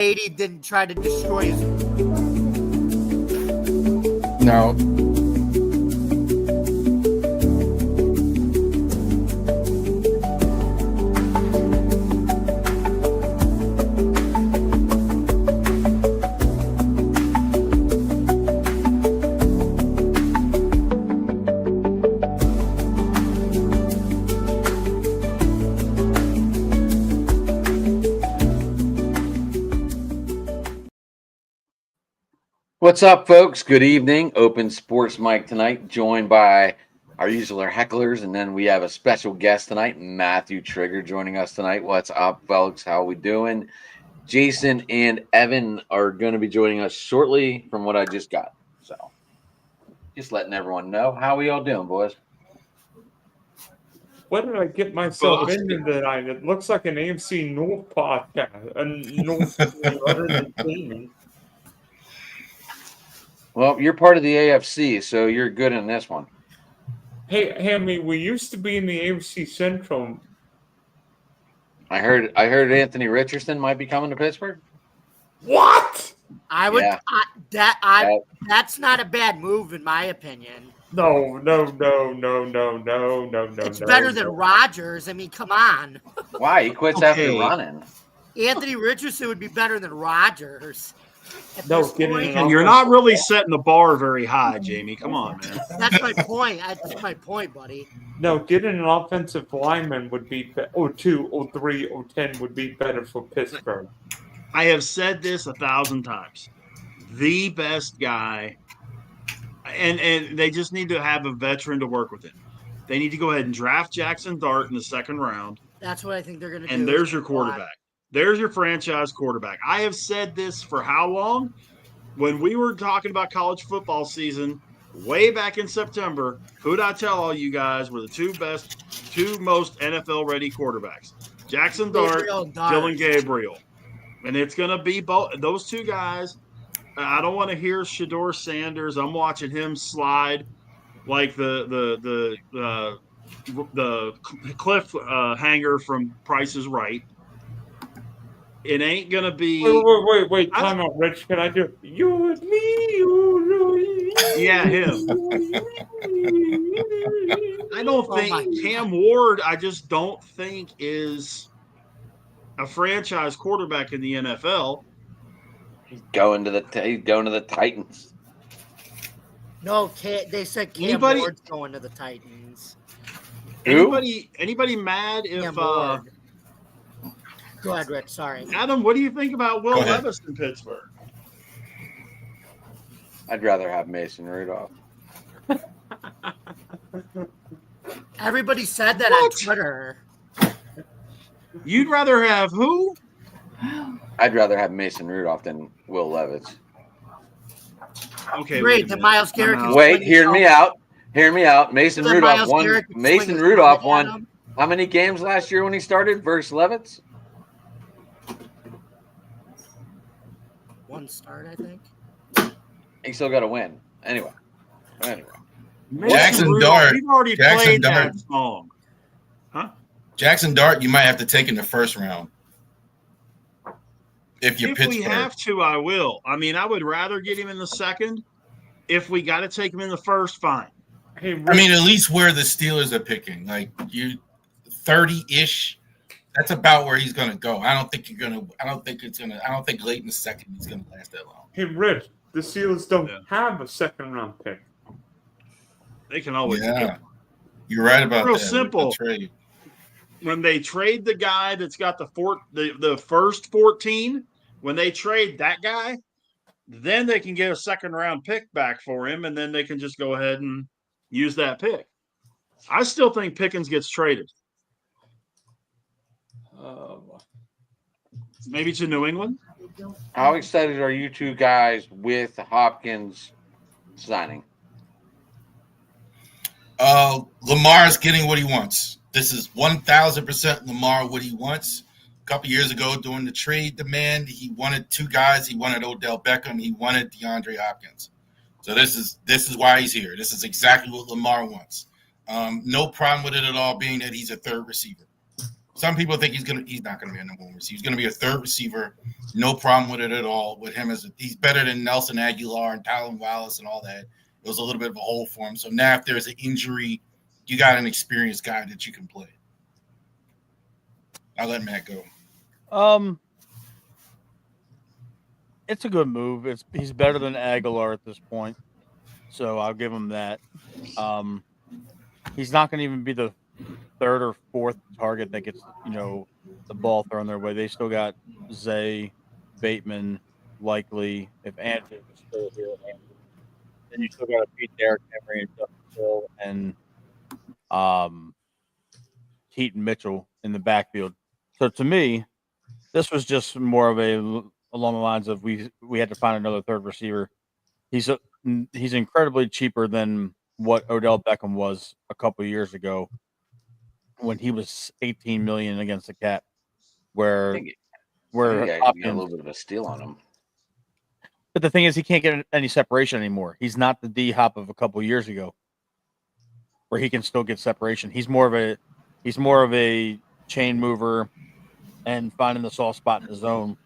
Brady didn't try to destroy his. No. What's up, folks? Good evening. Open Sports Mic tonight, joined by our usual hecklers, and then we have a special guest tonight, Matthew Trigger, joining us tonight. What's up, folks? How we doing? Jason and Evan are going to be joining us shortly from what I just got. So, just letting everyone know. How we all doing, boys? What did I get myself into tonight? It looks like an AMC North podcast. North other than gaming. Well, you're part of the AFC, so you're good in this one. Hey, I mean, we used to be in the AMC Central. I heard Anthony Richardson might be coming to Pittsburgh. What? I would. Yeah. That's not a bad move, in my opinion. No. It's better than Rodgers. I mean, come on. Why? He quits after running. Anthony Richardson would be better than Rodgers. No, and you're not really setting the bar very high, Jamie. Come on, man. That's my point. That's my point, buddy. No, getting an offensive lineman would be, or 2, or 3, or 10 would be better for Pittsburgh. I have said this 1,000 times. The best guy, and they just need to have a veteran to work with him. They need to go ahead and draft Jackson Dart in the second round. That's what I think they're going to do. And there's your quarterback. There's your franchise quarterback. I have said this for how long? When we were talking about college football season way back in September, who'd I tell all you guys were the two most NFL-ready quarterbacks? Jackson Dart, Dylan Gabriel. And it's going to be both those two guys. I don't want to hear Shedeur Sanders. I'm watching him slide like the cliff hanger from Price is Right. It ain't gonna be. Wait! Time out, Rich. Can I do you and me? Yeah, him. I don't think Cam Ward. I just don't think is a franchise quarterback in the NFL. He's going to the Titans. No, they said Cam Ward's going to the Titans. Anybody mad if? Go ahead, Rich. Sorry. Adam, what do you think about Will Levis in Pittsburgh? I'd rather have Mason Rudolph. Everybody said that on Twitter. You'd rather have who? I'd rather have Mason Rudolph than Will Levis. Okay. Great. Then Myles Garrett. Wait, hear me out. Mason Rudolph won. Mason Rudolph won. How many games last year when he started versus Levis? One start, I think. He still got to win. Anyway. Jackson Dart. We've already played that song. Huh? Jackson Dart, you might have to take in the first round. If we have to, I will. I mean, I would rather get him in the second. If we got to take him in the first, fine. I mean, at least where the Steelers are picking, like 30-ish. That's about where he's going to go. I don't think late in the second he's going to last that long. Hey, Rich, the Steelers don't have a second-round pick. They can always pick. You're right about Real that. Simple. Trade. When they trade the guy that's got the first 14, when they trade that guy, then they can get a second-round pick back for him, and then they can just go ahead and use that pick. I still think Pickens gets traded. Maybe to New England. How excited are you two guys with Hopkins signing? Lamar's getting what he wants. This is 1,000% Lamar what he wants. A couple years ago, during the trade demand, he wanted two guys. He wanted Odell Beckham. He wanted DeAndre Hopkins. So this is why he's here. This is exactly what Lamar wants. No problem with it at all, being that he's a third receiver. Some people think he's not gonna be a number one receiver. He's gonna be a third receiver. No problem with it at all. With him he's better than Nelson Aguilar and Tylan Wallace and all that. It was a little bit of a hole for him. So now if there's an injury, you got an experienced guy that you can play. I'll let Matt go. It's a good move. He's better than Aguilar at this point, so I'll give him that. He's not going to even be the third or fourth target that gets the ball thrown their way. They still got Zay, Bateman, likely if Andrew is still here. Then you still got to beat Derrick Henry and Justin Hill and Keaton Mitchell in the backfield. So to me, this was just more of along the lines of we had to find another third receiver. He's incredibly cheaper than what Odell Beckham was a couple of years ago when he was $18 million against the cap. Where I got a little bit of a steal on him. But the thing is, he can't get any separation anymore. He's not the D-Hop of a couple of years ago, where he can still get separation. He's more of a chain mover and finding the soft spot in the zone.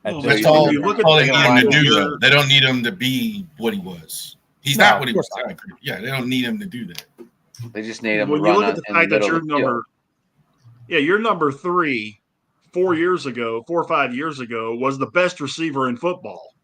That's all they need him to do, though. They don't need him to be what he was. He's not what he was. Yeah, they don't need him to do that. They just need him to when run you look at the fact that you're number 3 4 or 5 years ago was the best receiver in football,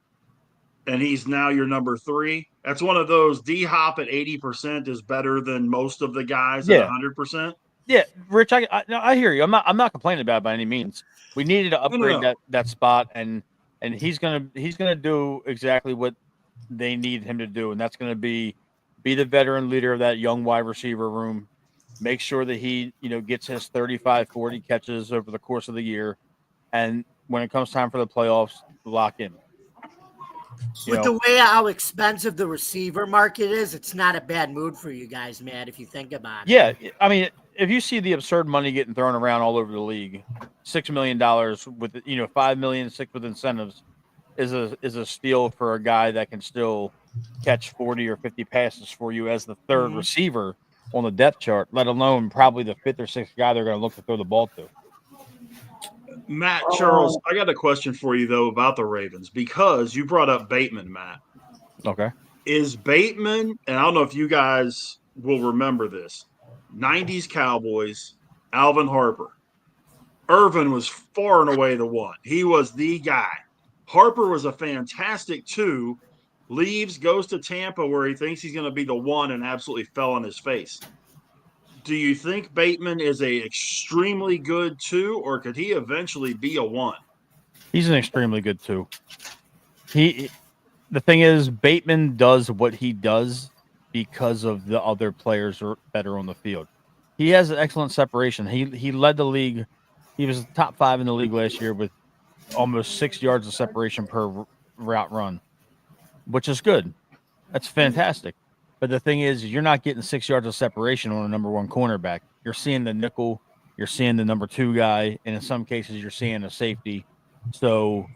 and he's now your number 3. That's one of those D-Hop at 80% is better than most of the guys at 100%. Yeah, Rich, I hear you. I'm not complaining about it by any means. We needed to upgrade that spot, and he's gonna do exactly what they need him to do, and that's gonna be the veteran leader of that young wide receiver room. Make sure that he gets his 35, 40 catches over the course of the year, and when it comes time for the playoffs, lock in. With the way how expensive the receiver market is, it's not a bad mood for you guys, Matt, if you think about it. Yeah, I mean, if you see the absurd money getting thrown around all over the league, $6 million with $5 million, $6 with incentives is a steal for a guy that can still catch 40 or 50 passes for you as the third receiver on the depth chart, let alone probably the fifth or sixth guy they're going to look to throw the ball to. Matt, Charles, I got a question for you, though, about the Ravens, because you brought up Bateman, Matt. Okay. Is Bateman, and I don't know if you guys will remember this, 90s Cowboys, Alvin Harper. Irvin was far and away the one. He was the guy. Harper was a fantastic 2, leaves, goes to Tampa where he thinks he's going to be the one and absolutely fell on his face. Do you think Bateman is a extremely good 2, or could he eventually be a 1? He's an extremely good 2. The thing is, Bateman does what he does because of the other players that are on the field. He has excellent separation. He led the league. He was top 5 in the league last year with almost 6 yards of separation per route run, which is good. That's fantastic. But the thing is, you're not getting 6 yards of separation on a number 1 cornerback. You're seeing the nickel, you're seeing the number 2 guy, and in some cases, you're seeing a safety. So,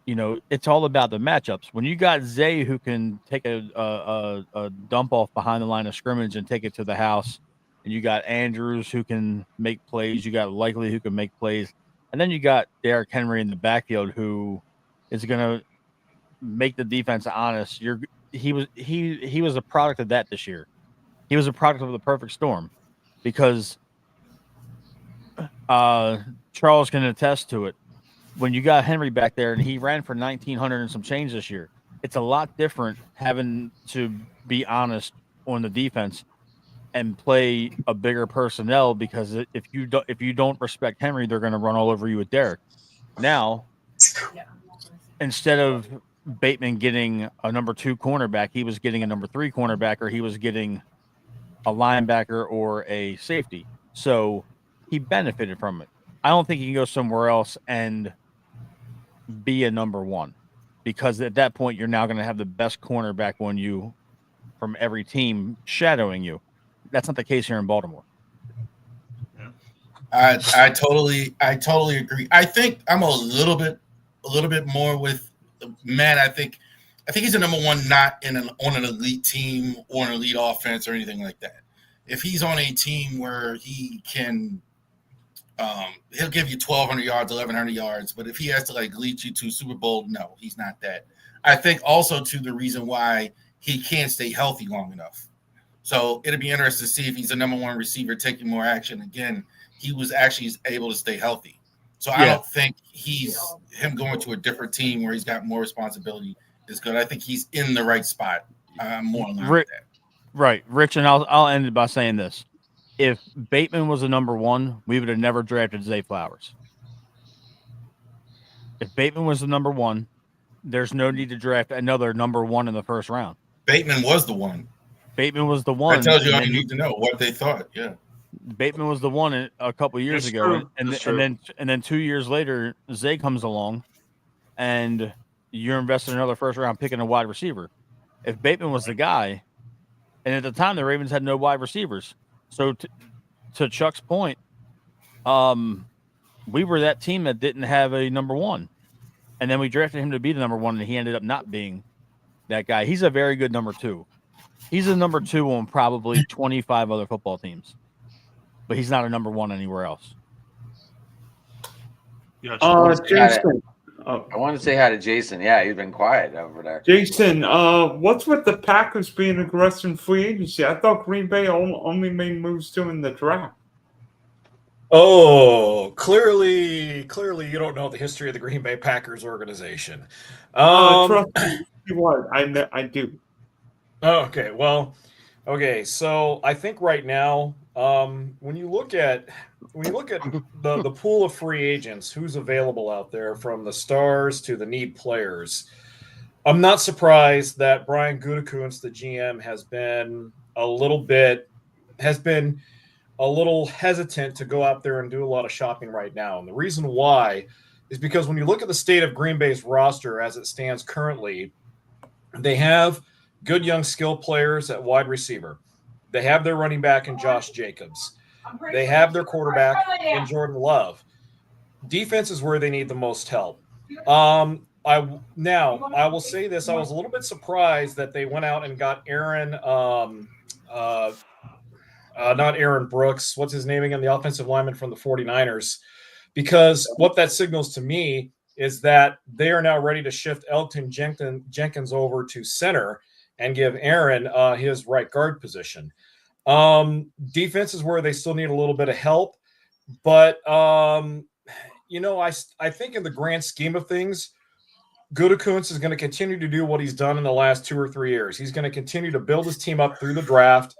it's all about the matchups. When you got Zay who can take a dump off behind the line of scrimmage and take it to the house, and you got Andrews who can make plays, you got Likely who can make plays, and then you got Derrick Henry in the backfield who is going to make the defense honest. He was a product of that this year. He was a product of the perfect storm, because Charles can attest to it. When you got Henry back there and he ran for 1,900 and some change this year, it's a lot different having to be honest on the defense and play a bigger personnel, because if you don't respect Henry, they're going to run all over you with Derrick. Now, instead of Bateman getting a number 2 cornerback, he was getting a number 3 cornerback, or he was getting a linebacker or a safety. So he benefited from it. I don't think he can go somewhere else and be a number 1, because at that point you're now going to have the best cornerback on you from every team shadowing you. That's not the case here in Baltimore. I totally agree. I think I'm a little bit more with Matt. I think he's a number 1, not on an elite team or an elite offense or anything like that. If he's on a team where he can He'll give you 1,200 yards, 1,100 yards, but if he has to lead you to Super Bowl, no, he's not that. I think also to the reason why he can't stay healthy long enough. So it'll be interesting to see if he's a number one receiver taking more action. Again, he was actually able to stay healthy. So I don't think him going to a different team where he's got more responsibility is good. I think he's in the right spot. I'm more in line with that. Right, Rich, and I'll end it by saying this. If Bateman was a number one, we would have never drafted Zay Flowers. If Bateman was the number one, there's no need to draft another number one in the first round. Bateman was the one. Bateman was the one. That tells you all you need to know, what they thought. Yeah. Bateman was the one a couple years It's ago, true. and then 2 years later, Zay comes along, and you're investing another first round pick in a wide receiver. If Bateman was the guy, and at the time the Ravens had no wide receivers, so to Chuck's point, we were that team that didn't have a number one, and then we drafted him to be the number one, and he ended up not being that guy. He's a very good number two. He's a number two on probably 25 other football teams, but he's not a number one anywhere else. Gotcha. Jason. I want to say hi to Jason. Yeah, he's been quiet over there. Jason, what's with the Packers being aggressive in free agency? I thought Green Bay only made moves during the draft. Oh, clearly, you don't know the history of the Green Bay Packers organization. Trust me, what I do. Okay, well, okay. So I think right now, when you look at the pool of free agents, who's available out there, from the stars to the need players, I'm not surprised that Brian Gutekunst, the GM, has been a little hesitant to go out there and do a lot of shopping right now. And the reason why is because when you look at the state of Green Bay's roster as it stands currently, they have good young skill players at wide receiver. They have their running back in Josh Jacobs. They have their quarterback in Jordan Love. Defense is where they need the most help. I will say this. I was a little bit surprised that they went out and got not Aaron Brooks. What's his name again? The offensive lineman from the 49ers. Because what that signals to me is that they are now ready to shift Elton Jenkins over to center and give Aaron his right guard position. Defense is where they still need a little bit of help. But, I think in the grand scheme of things, Gutekunst is going to continue to do what he's done in the last 2 or 3 years. He's going to continue to build his team up through the draft.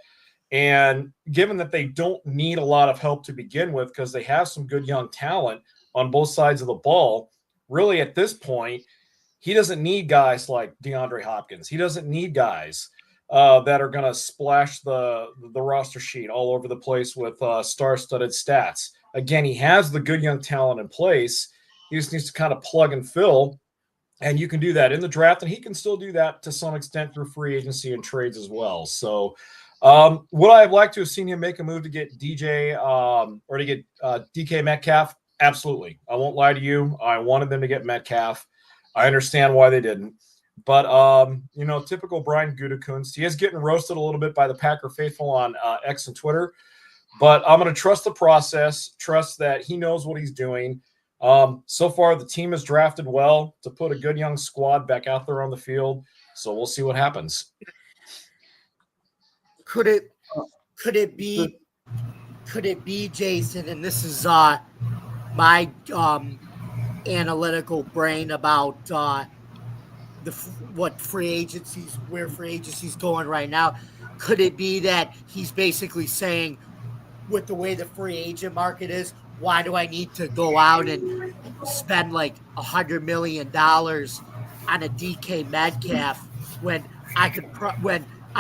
And given that they don't need a lot of help to begin with, because they have some good young talent on both sides of the ball, really at this point, he doesn't need guys like DeAndre Hopkins. He doesn't need guys that are going to splash the roster sheet all over the place with star-studded stats. Again, he has the good young talent in place. He just needs to kind of plug and fill, and you can do that in the draft, and he can still do that to some extent through free agency and trades as well. So would I have liked to have seen him make a move to get DK Metcalf? Absolutely. I won't lie to you. I wanted them to get Metcalf. I understand why they didn't. But, typical Brian Gutekunst. He is getting roasted a little bit by the Packer faithful on X and Twitter. But I'm going to trust the process, trust that he knows what he's doing. So far, the team has drafted well to put a good young squad back out there on the field. So we'll see what happens. Could it be, Jason? And this is my analytical brain about where free agency's going right now. Could it be that he's basically saying, with the way the free agent market is, why do I need to go out and spend like $100 million on a DK Metcalf when I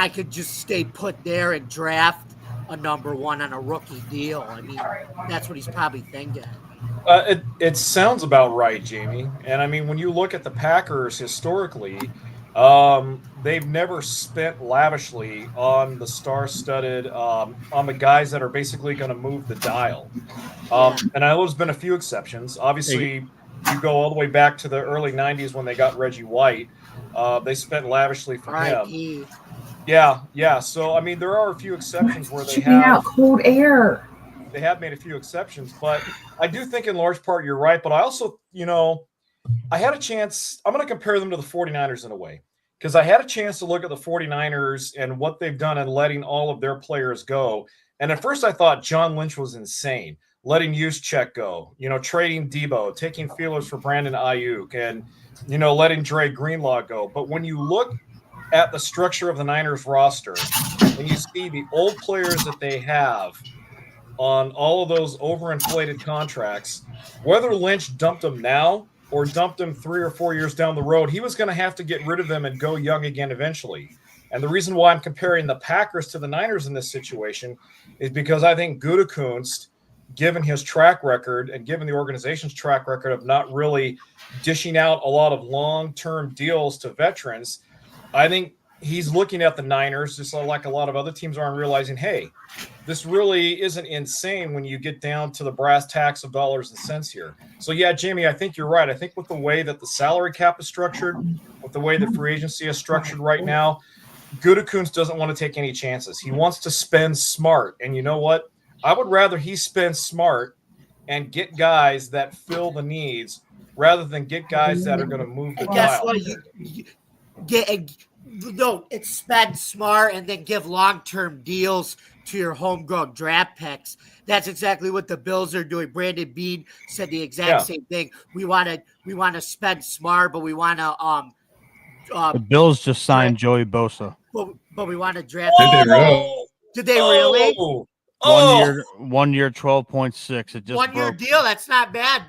could just stay put there and draft a number one on a rookie deal? I mean, that's what he's probably thinking. It sounds about right, Jamie. And I mean, when you look at the Packers historically, they've never spent lavishly on the star-studded, on the guys that are basically going to move the dial. And I know there's been a few exceptions. Obviously, you go all the way back to the early 90s when they got Reggie White. They spent lavishly for him. Yeah. So, I mean, there are a few exceptions where they have – out cold air. They have made a few exceptions, but I do think in large part you're right. But I also, I had a chance. I'm going to compare them to the 49ers in a way, because I had a chance to look at the 49ers and what they've done in letting all of their players go. And at first I thought John Lynch was insane, letting Juszczyk go, trading Debo, taking feelers for Brandon Ayuk, and, letting Dre Greenlaw go. But when you look at the structure of the Niners roster and you see the old players that they have on all of those overinflated contracts, whether Lynch dumped them now or dumped him 3 or 4 years down the road, he was going to have to get rid of them and go young again eventually. And the reason why I'm comparing the Packers to the Niners in this situation is because I think Gutekunst, given his track record and given the organization's track record of not really dishing out a lot of long-term deals to veterans, I think he's looking at the Niners, just like a lot of other teams are, and realizing, hey, this really isn't insane when you get down to the brass tacks of dollars and cents here. So, yeah, Jamie, I think you're right. I think with the way that the salary cap is structured, with the way the free agency is structured right now, Gutekunst doesn't want to take any chances. He wants to spend smart. And you know what? I would rather he spend smart and get guys that fill the needs rather than get guys that are going to move the And guess dial. what? You it's spend smart and then give long-term deals to your homegrown draft picks. That's exactly what the Bills are doing. Brandon Beane said the exact same thing. We want to spend smart, but we want to The Bills just signed Joey Bosa. but we want to draft. Did they Oh! really? 1 year, 12.6. It just 1 year broke. deal. That's not bad.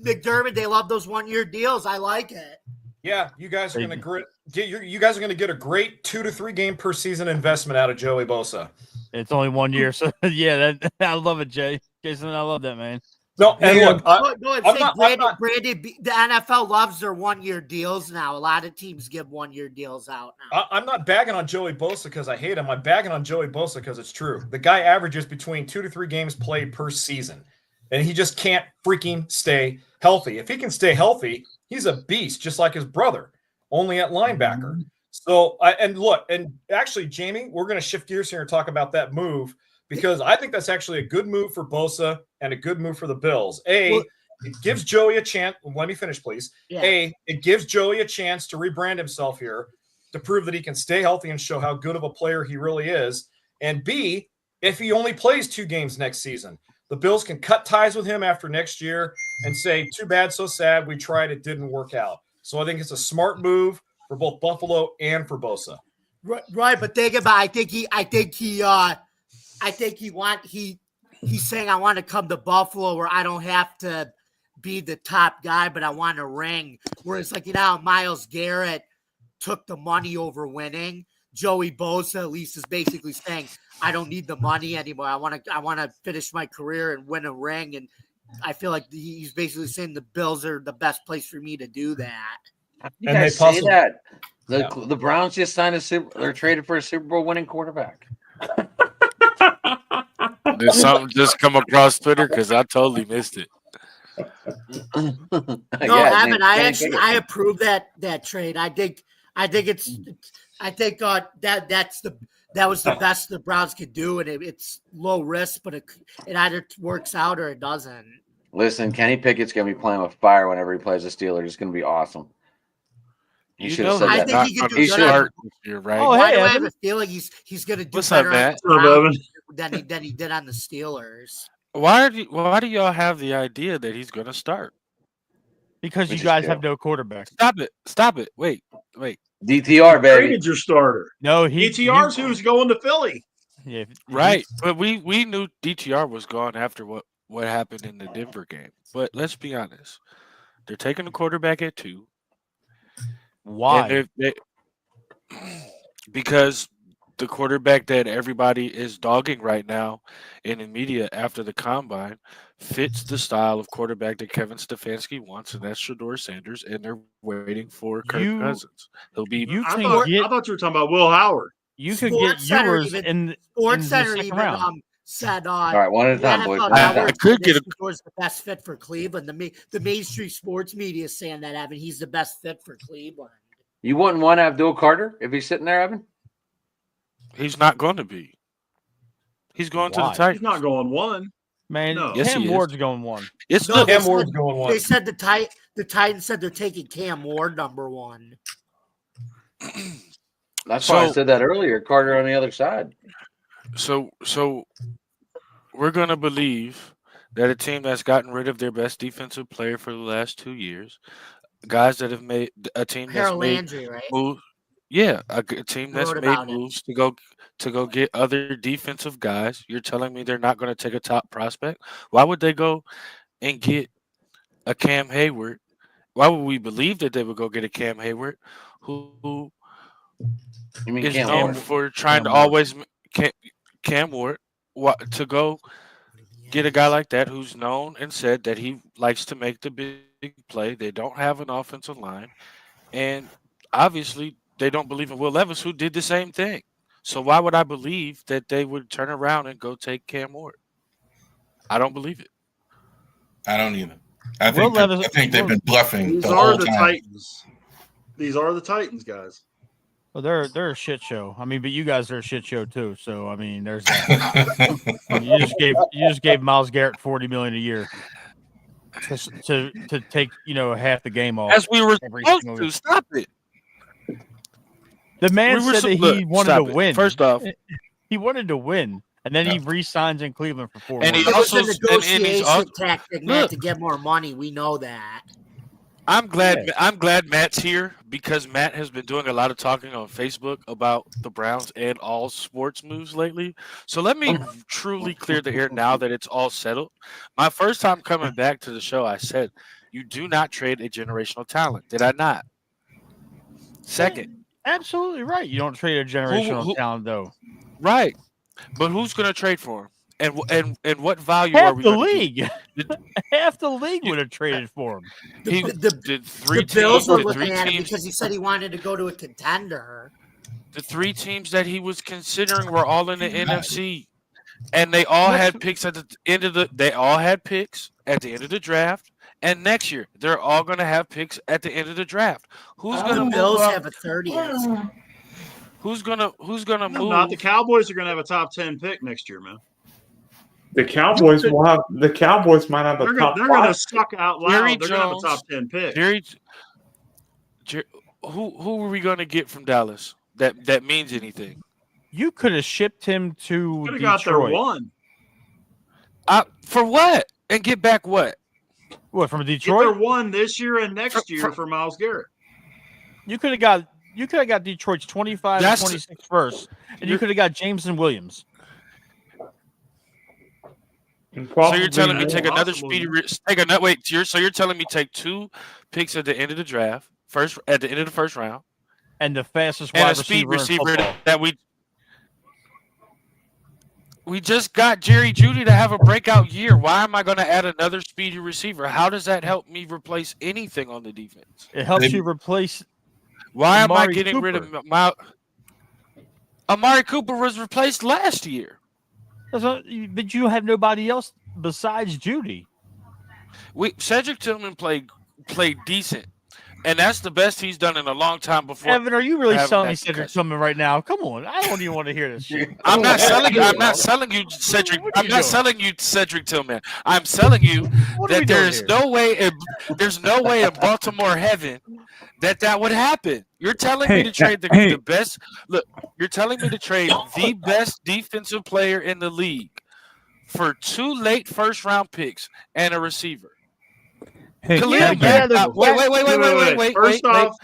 McDermott, they love those 1 year deals. I like it. Yeah, you guys are going to you guys are going to get a great 2 to 3 game per season investment out of Joey Bosa. It's only 1 year, so yeah, I love it, Jay. Jason, I love that, man. No, and look, Brandon, the NFL loves their 1 year deals now. A lot of teams give 1 year deals out now. I'm not bagging on Joey Bosa because I hate him. I'm bagging on Joey Bosa because it's true. The guy averages between 2 to 3 games played per season, and he just can't freaking stay healthy. If he can stay healthy, he's a beast, just like his brother, only at linebacker. So, and actually, Jamie, we're going to shift gears here and talk about that move, because I think that's actually a good move for Bosa and a good move for the Bills. It gives Joey a chance. Let me finish, please. Yeah. It gives Joey a chance to rebrand himself here, to prove that he can stay healthy and show how good of a player he really is. And B, if he only plays 2 games next season, the Bills can cut ties with him after next year and say, too bad, so sad. We tried. It didn't work out. So I think it's a smart move for both Buffalo and for Bosa. Right, but think about. He's saying I want to come to Buffalo where I don't have to be the top guy, but I want a ring. Whereas, Myles Garrett took the money over winning. Joey Bosa at least is basically saying, I don't need the money anymore. I want to finish my career and win a ring. And I feel like he's basically saying the Bills are the best place for me to do that. You guys say that. The Browns just signed they're traded for a Super Bowl winning quarterback. Did something just come across Twitter? Because I totally missed it. No, Evan, I approve that trade. I think that was the best the Browns could do, and it's low risk, but it either works out or it doesn't. Listen, Kenny Pickett's gonna be playing with fire whenever he plays the Steelers. It's gonna be awesome. You should have said I that. think he could do better. You're right. Oh, Why hey, do I Evan. have a feeling he's going to do What's up, better Matt? on the What's up, Browns than he did on the Steelers? Why do y'all have the idea that he's going to start? Because Which you is guys good. have no quarterback. Stop it. Wait. DTR, baby. Traded your starter. No, DTR's who's going to Philly. Yeah, Right. But we knew DTR was gone after what happened in the Denver game. But let's be honest. They're taking the quarterback at 2. Why? Because the quarterback that everybody is dogging right now in the media after the combine fits the style of quarterback that Kevin Stefanski wants, and that's Shedeur Sanders, and they're waiting for Kirk Cousins. He'll be I thought you were talking about Will Howard. You could get yours in the second round. Said All right, one at a time, boys. I could get the best fit for Cleveland. The mainstream sports media is saying that, Evan, he's the best fit for Cleveland. You wouldn't want Abdul Carter if he's sitting there, Evan? He's not going to be. He's going to the Why? Titans. He's not going 1. Man, No. Yes, Cam he is. Ward's going 1. It's No, the Cam Ward's going one. They said the Titans said they're taking Cam Ward number 1. That's why I So- said that earlier. Carter on the other side. so we're gonna believe that a team that's gotten rid of their best defensive player for the last 2 years, guys that have made a team that's Harold made Landry, right? move, yeah, a team that's Wrote made about it. moves to go get other defensive guys. You're telling me they're not going to take a top prospect? Why would they go and get a Cam Hayward? Why would we believe that they would go get a Cam Hayward who You mean is Cam known Ward? for trying to Cam Ward. always Cam Ward to go get a guy like that who's known and said that he likes to make the big play. They don't have an offensive line, and obviously they don't believe in Will Levis, who did the same thing. So why would I believe that they would turn around and go take Cam Ward? I don't believe it. I don't either. I Will think Levis- I think they've been bluffing These the are whole the time. Titans. These are the Titans, guys. Well, they're a shit show. I mean, but you guys are a shit show too. So I mean, there's that. you just gave Myles Garrett $40 million a year to take half the game off. As we were every supposed single to. year. Stop it. The man We were said that look, he wanted stop to it. win. First off, He wanted to win, and then he re-signs in Cleveland for 4 And he It million. was a also- and he's negotiation also- tactic, man, Look. to get more money. We know that. I'm glad Matt's here because Matt has been doing a lot of talking on Facebook about the Browns and all sports moves lately. So let me truly clear the air now that it's all settled. My first time coming back to the show, I said, you do not trade a generational talent. Did I not? Second, Absolutely right. You don't trade a generational who- talent though. right. But who's going to trade for him? And what value are Half we the gonna league, get? half the league would have traded for him. He The did three the Bills teams. were The looking three at him teams. because he said he wanted to go to a contender. The three teams that he was considering were all in the NFC, and they all had picks at the end of the. They all had picks at the end of the draft, and next year they're all going to have picks at the end of the draft. Who's going to The move Bills up? have a 30th. Who's gonna move? Not the Cowboys are going to have a top 10 pick next year, man. The Cowboys will have. The Cowboys might have a They're top going to 5. suck out loud. Jerry They're going to have a Jones. top 10 pick. Who were we going to get from Dallas that means anything? You could have shipped him to Could have got their Detroit. one. For what? And get back what? What, from Get their Detroit? one this year and next year for Myles Garrett. You could have got Detroit's 25 and That's- 26 first, and you could have got Jameson Williams. So you're telling me take another Possible, speedy man. take another wait. So you're telling me take 2 picks at the end of the draft, at the end of the first round, And the fastest and wide a speed receiver in receiver football. that we just got Jerry Jeudy to have a breakout year. Why am I going to add another speedy receiver? How does that help me replace anything on the defense? It helps They- you replace. Why am I Amari getting rid Cooper. of my Amari Cooper was replaced last year. But you have nobody else besides Judy. Cedric Tillman played decent, and that's the best he's done in a long time before. Evan, are you really having selling me that Cedric discussion. Tillman right now? Come on, I don't even want to hear this shit. I'm not selling you. I'm not selling you Cedric. What are I'm you not doing? selling you Cedric Tillman. I'm selling you What are we that doing there's here? no way. There's no way in Baltimore heaven that would happen. You're telling me to trade the best. Look, you're telling me to trade the best defensive player in the league for 2 late first round picks and a receiver. Khalil yeah, Mack. the- Wait. First off,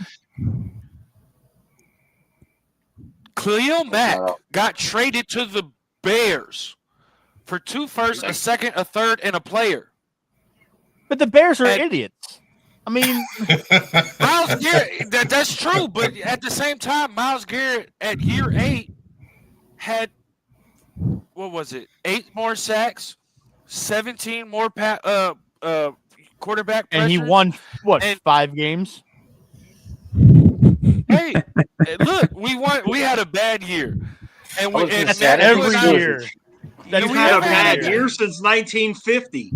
Khalil Mack got traded to the Bears for 2 firsts, a second, a third, and a player. But the Bears are And- idiots. I mean, Myles Garrett, that's true, but at the same time, Myles Garrett at year 8 had, what was it, 8 more sacks, 17 more quarterback pressure. and he won what And- 5 games? Hey, look, we had a bad year, and we I was gonna and say, Matt, that's you and Every I- year. That's we had a every bad year. year since 1950.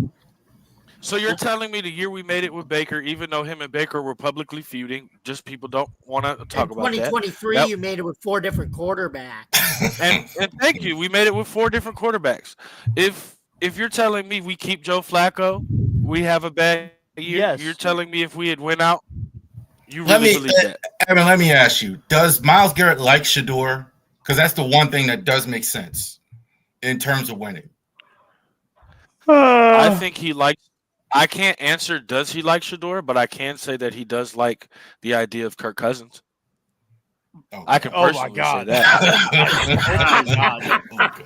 So you're telling me the year we made it with Baker, even though him and Baker were publicly feuding, just people don't want to talk In about that. 2023, Yep. you made it with 4 different quarterbacks. And thank you, we made it with 4 different quarterbacks. If if you're telling me we keep Joe Flacco, we have a bad year. Yes. You're telling me if we had went out, you Let really me, believe that? Evan, let me ask you: does Myles Garrett like Shador? Because that's the one thing that does make sense in terms of winning. I think he likes. I can't answer does he like Shador, but I can say that he does like the idea of Kirk Cousins. Oh, I can Oh my personally God. say that.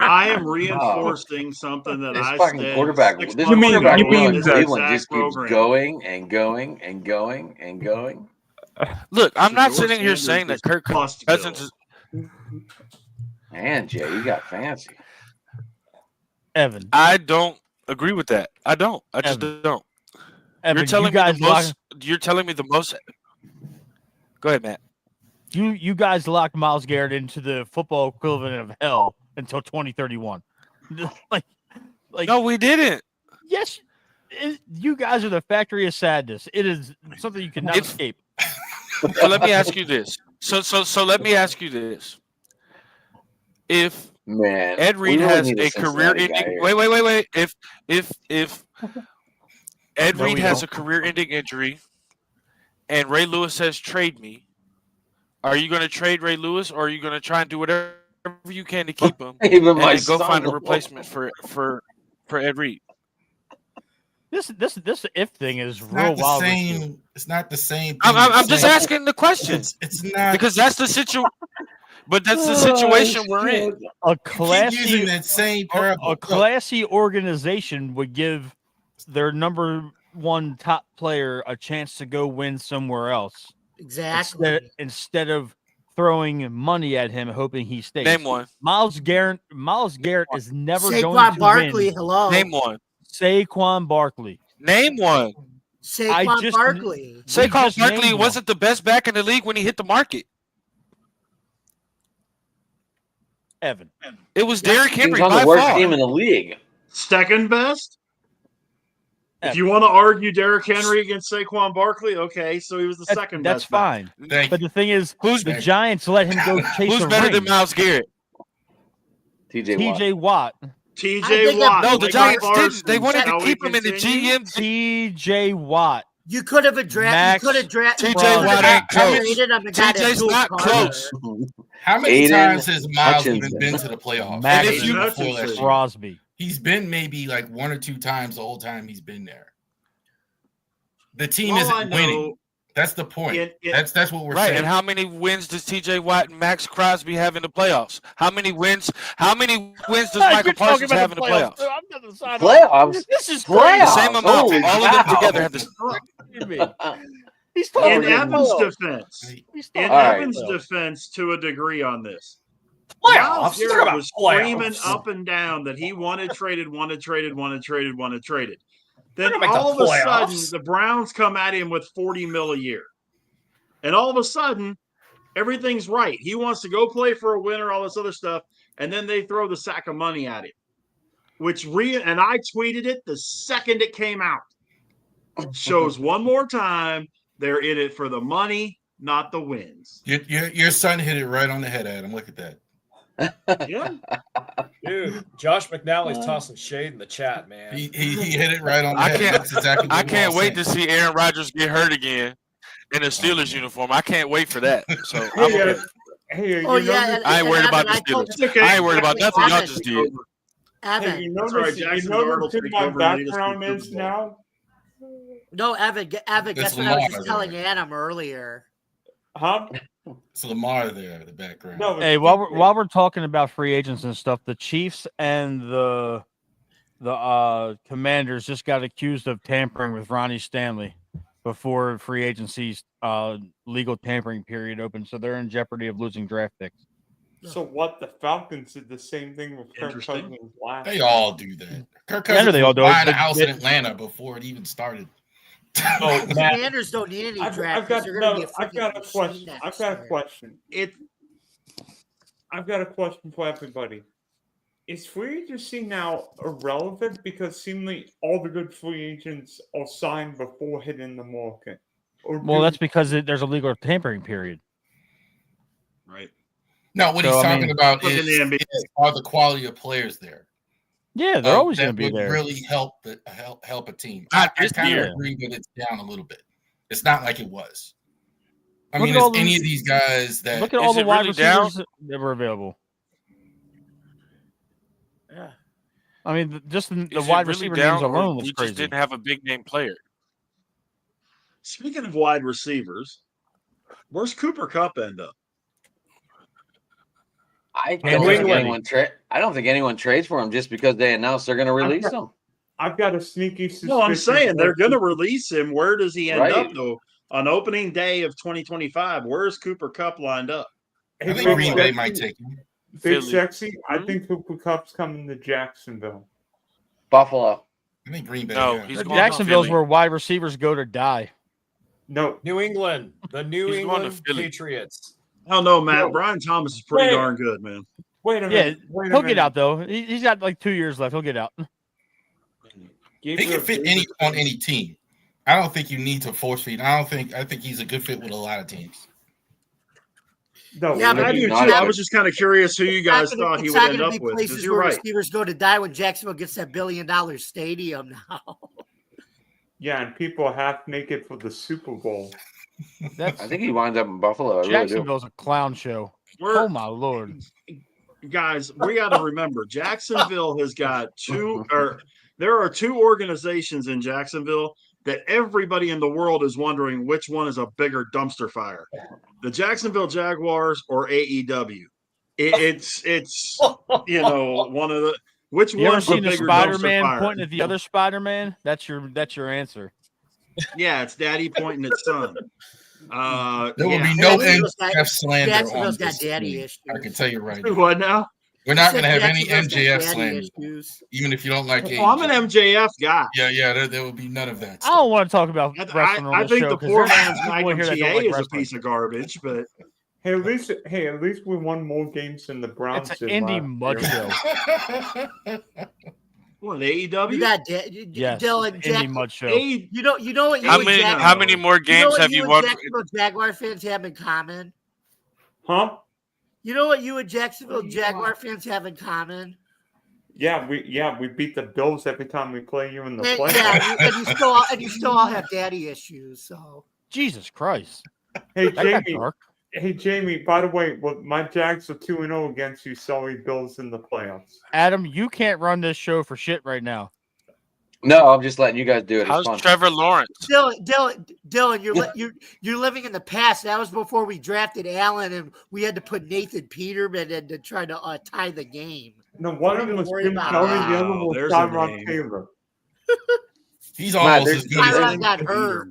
I am reinforcing something that This I fucking said. quarterback. 6 This months quarterback ago in on this Cleveland exact just keeps program. going and going and going and going. Look, I'm not Shador sitting here Sanders saying that is Kirk must Cousins go. is. Man, Jay, you got fancy. Evan. I don't agree with that. I don't. I just Evan. don't. Evan, You're telling you guys me the most. You're telling me the most. Go ahead, Matt. you guys locked Myles Garrett into the football equivalent of hell until 2031. like No, we didn't. yes, you guys are the factory of sadness. It is something you cannot If- escape. So let me ask you this. So let me ask you this. If Man, Ed we Reed really has need a Cincinnati guy career-ending. here. Wait. If Ed No, Reed we has don't. a career-ending injury, and Ray Lewis says trade me, are you going to trade Ray Lewis, or are you going to try and do whatever you can to keep him, Even and my then go son find a will- replacement for Ed Reed? This if thing is It's real not the wild. same. It's not the same. I'm just asking the question It's not because that's the situation. But that's the situation we're in. A keep using classy that same a parable. classy organization would give their number one top player a chance to go win somewhere else Exactly. instead of throwing money at him hoping he stays. Name one. Myles Garrett is never going Saquon to Barkley, win. hello. Name one. Saquon Barkley. Name one. Saquon just- Barkley. Saquon just Barkley named wasn't the best back in the league when he hit the market. Evan. It was Derrick He Henry was on by the worst far. team in the league. Second best? If Evan. you want to argue Derrick Henry against Saquon Barkley, okay, so he was the second That's best. back. fine. Thank But the thing is, Who's- the Giants let him go chase Who's a better ring. than Myles Garrett? TJ Watt. TJ Watt. I TJ think Watt. No, the Micah Giants Parsons. didn't. They wanted Shall to we keep him in the continue? GM. TJ Watt. You could have drafted. Max You could have drafted. TJ Watt ain't close. Traded him and got TJ's Abdul not Carter. close. How many Aiden times has Miles even Hutchinson. been to the playoffs? Max And if you- Before last year? Crosby. He's been maybe like one or two times the whole time he's been there. The team All isn't I know- winning. That's the point. That's what we're Right, saying. and how many wins does TJ Watt and Max Crosby have in the playoffs? How many wins does Michael Parsons have in the playoffs? I'm gonna sign off. Playoffs? This is The Playoffs? same amount. Holy All of them cow. together have the crazy. He's Oh, In talking yeah. Evan's about defense, He's in talking All right. Evan's defense, to a degree on this, Playoffs? Myles Talk Garrett about was screaming playoffs. up and down that he wanted traded. Then Talk about all of the a sudden, playoffs. the Browns come at him with $40 million a year, and all of a sudden, everything's right. He wants to go play for a winner, all this other stuff, and then they throw the sack of money at him. And I tweeted it the second it came out. It shows one more time they're in it for the money, not the wins. Your son hit it right on the head, Adam. Look at that. Yeah. Dude, Josh McNally's tossing shade in the chat, man. He hit it right on the I head. can't- That's exactly what I we can't all wait saying. to see Aaron Rodgers get hurt again in a Steelers uniform. I can't wait for that. So I'm Hey, okay. hey, Oh you yeah, notice, I ain't worried about the I told Steelers. you- Okay. I ain't worried about nothing y'all Evan, just did. hey, Evan, you That's know right, this, Jackson you know Darnold what took my over and lead us to background the is Super Bowl. now? no, Evan, Evan. It's Guess what I was Lamar just telling there. Adam earlier. Huh? It's Lamar there in the background. No, Hey, it's while we're talking about free agents and stuff, the Chiefs and the Commanders just got accused of tampering with Ronnie Stanley before free agency's legal tampering period opened, so they're in jeopardy of losing draft picks. So what? The Falcons did the same thing with Kirk Interesting. Cousins last. They all do that. Kirk Yeah, I know Cousins they all was do it, buying a but house they- in Atlanta before it even started. Oh, The Matt, Commanders don't need any I've draft got picks. They're going to be a I've got a freaking question. machine I've next got a year. question. It I've got a question for everybody. Is free agency now irrelevant because seemingly all the good free agents are signed before hitting the market? Or Well, do- that's because there's a legal tampering period. right. No, what So, he's I talking mean- about Look in is, the NBA. are the quality of players there. Yeah, they're always going to that be would there. really help a team. I This kind year. of agree that it's down a little bit. It's not like it was. I Look mean, at all it's any those- of these guys that Look at Is all the it wide really down? receivers that were available. Yeah. I mean, just the Is it wide really receiver down, names or alone we was just crazy. didn't have a big name player? Speaking of wide receivers, where's Cooper Cup end up? I New don't think England. I don't think anyone trades for him just because they announced they're going to release him. I've got a sneaky suspicion. No, I'm saying they're that- going to release him. Where does he end Right. up, though? On opening day of 2025, where's Cooper Cup lined up? Hey, I think Big Green Bay Sexy- might take him. Big Philly. Sexy, I Hmm? think Cooper Cup's coming to Jacksonville. Buffalo. I think Green Bay. No, yeah. he's going to Jacksonville's Philly. where wide receivers go to die. No, New England, the New He's going to England Philly. Patriots. I don't know, Matt. No. Brian Thomas is pretty Wait. darn good, man. wait a Yeah, minute. Wait a he'll minute. get out though. He's got like 2 years left. He'll get out. He can fit on any team. I don't think you need to force feed. I think he's a good fit with a lot of teams. No, Yeah, I but do too. not I a- was just kind of curious who you guys thought he it's would not end gonna up be with. Because places you're where right. receivers go to die when Jacksonville gets that $1 billion stadium now. yeah, and people are half naked for the Super Bowl. That's I think he winds up in Buffalo. I really do. Jacksonville's a clown show. We're, Oh my lord! guys, we got to remember Jacksonville has got there are two organizations in Jacksonville that everybody in the world is wondering which one is a bigger dumpster fire, the Jacksonville Jaguars or AEW. It's one of the which You ever one's the seen the bigger Spider dumpster Man fire? pointing at the other Spider Man? That's your answer. Yeah, it's Daddy pointing at son. There will yeah. be no Jacksonville's got- MJF slander on Jacksonville's got this daddy team. issues. I can tell you right now. What now? We're not Said going to have any Jacksonville's got MJF daddy slander, issues. even if you don't like Well, I'm an AEW. MJF guy. Yeah, there will be none of that. I stuff. don't want to talk about wrestling on I this think show the 'cause poor there's man's people Magnum here TA that don't like is a wrestling. piece of garbage, but Hey, at least we won more games than the Browns It's did an indie last mud year. show. what You AEW? got Yes, Dylan. indie mud show. You know what you How and many Jack- how many more you know games what have you you and won? Jacksonville Jaguar fans have in common? Huh? You know what you and Jacksonville Jaguar fans have in common? Yeah, we beat the Bills every time we play you in the And, playoffs. yeah, and you still all have daddy issues. So Jesus Christ! Hey That got Jamie, dark. by the way, well, my Jags are 2-0 against you, sorry Bills in the playoffs. Adam, you can't run this show for shit right now. No, I'm just letting you guys do it. It's How's fun. Trevor Lawrence? Dylan, you're living in the past. That was before we drafted Allen, and we had to put Nathan Peterman in to try to tie the game. No, one of them was worry Jim about Kelly, that. the other Wow, was there's a Tyrod name. Taylor. He's Matt, almost there's- as good as Tyrod got hurt.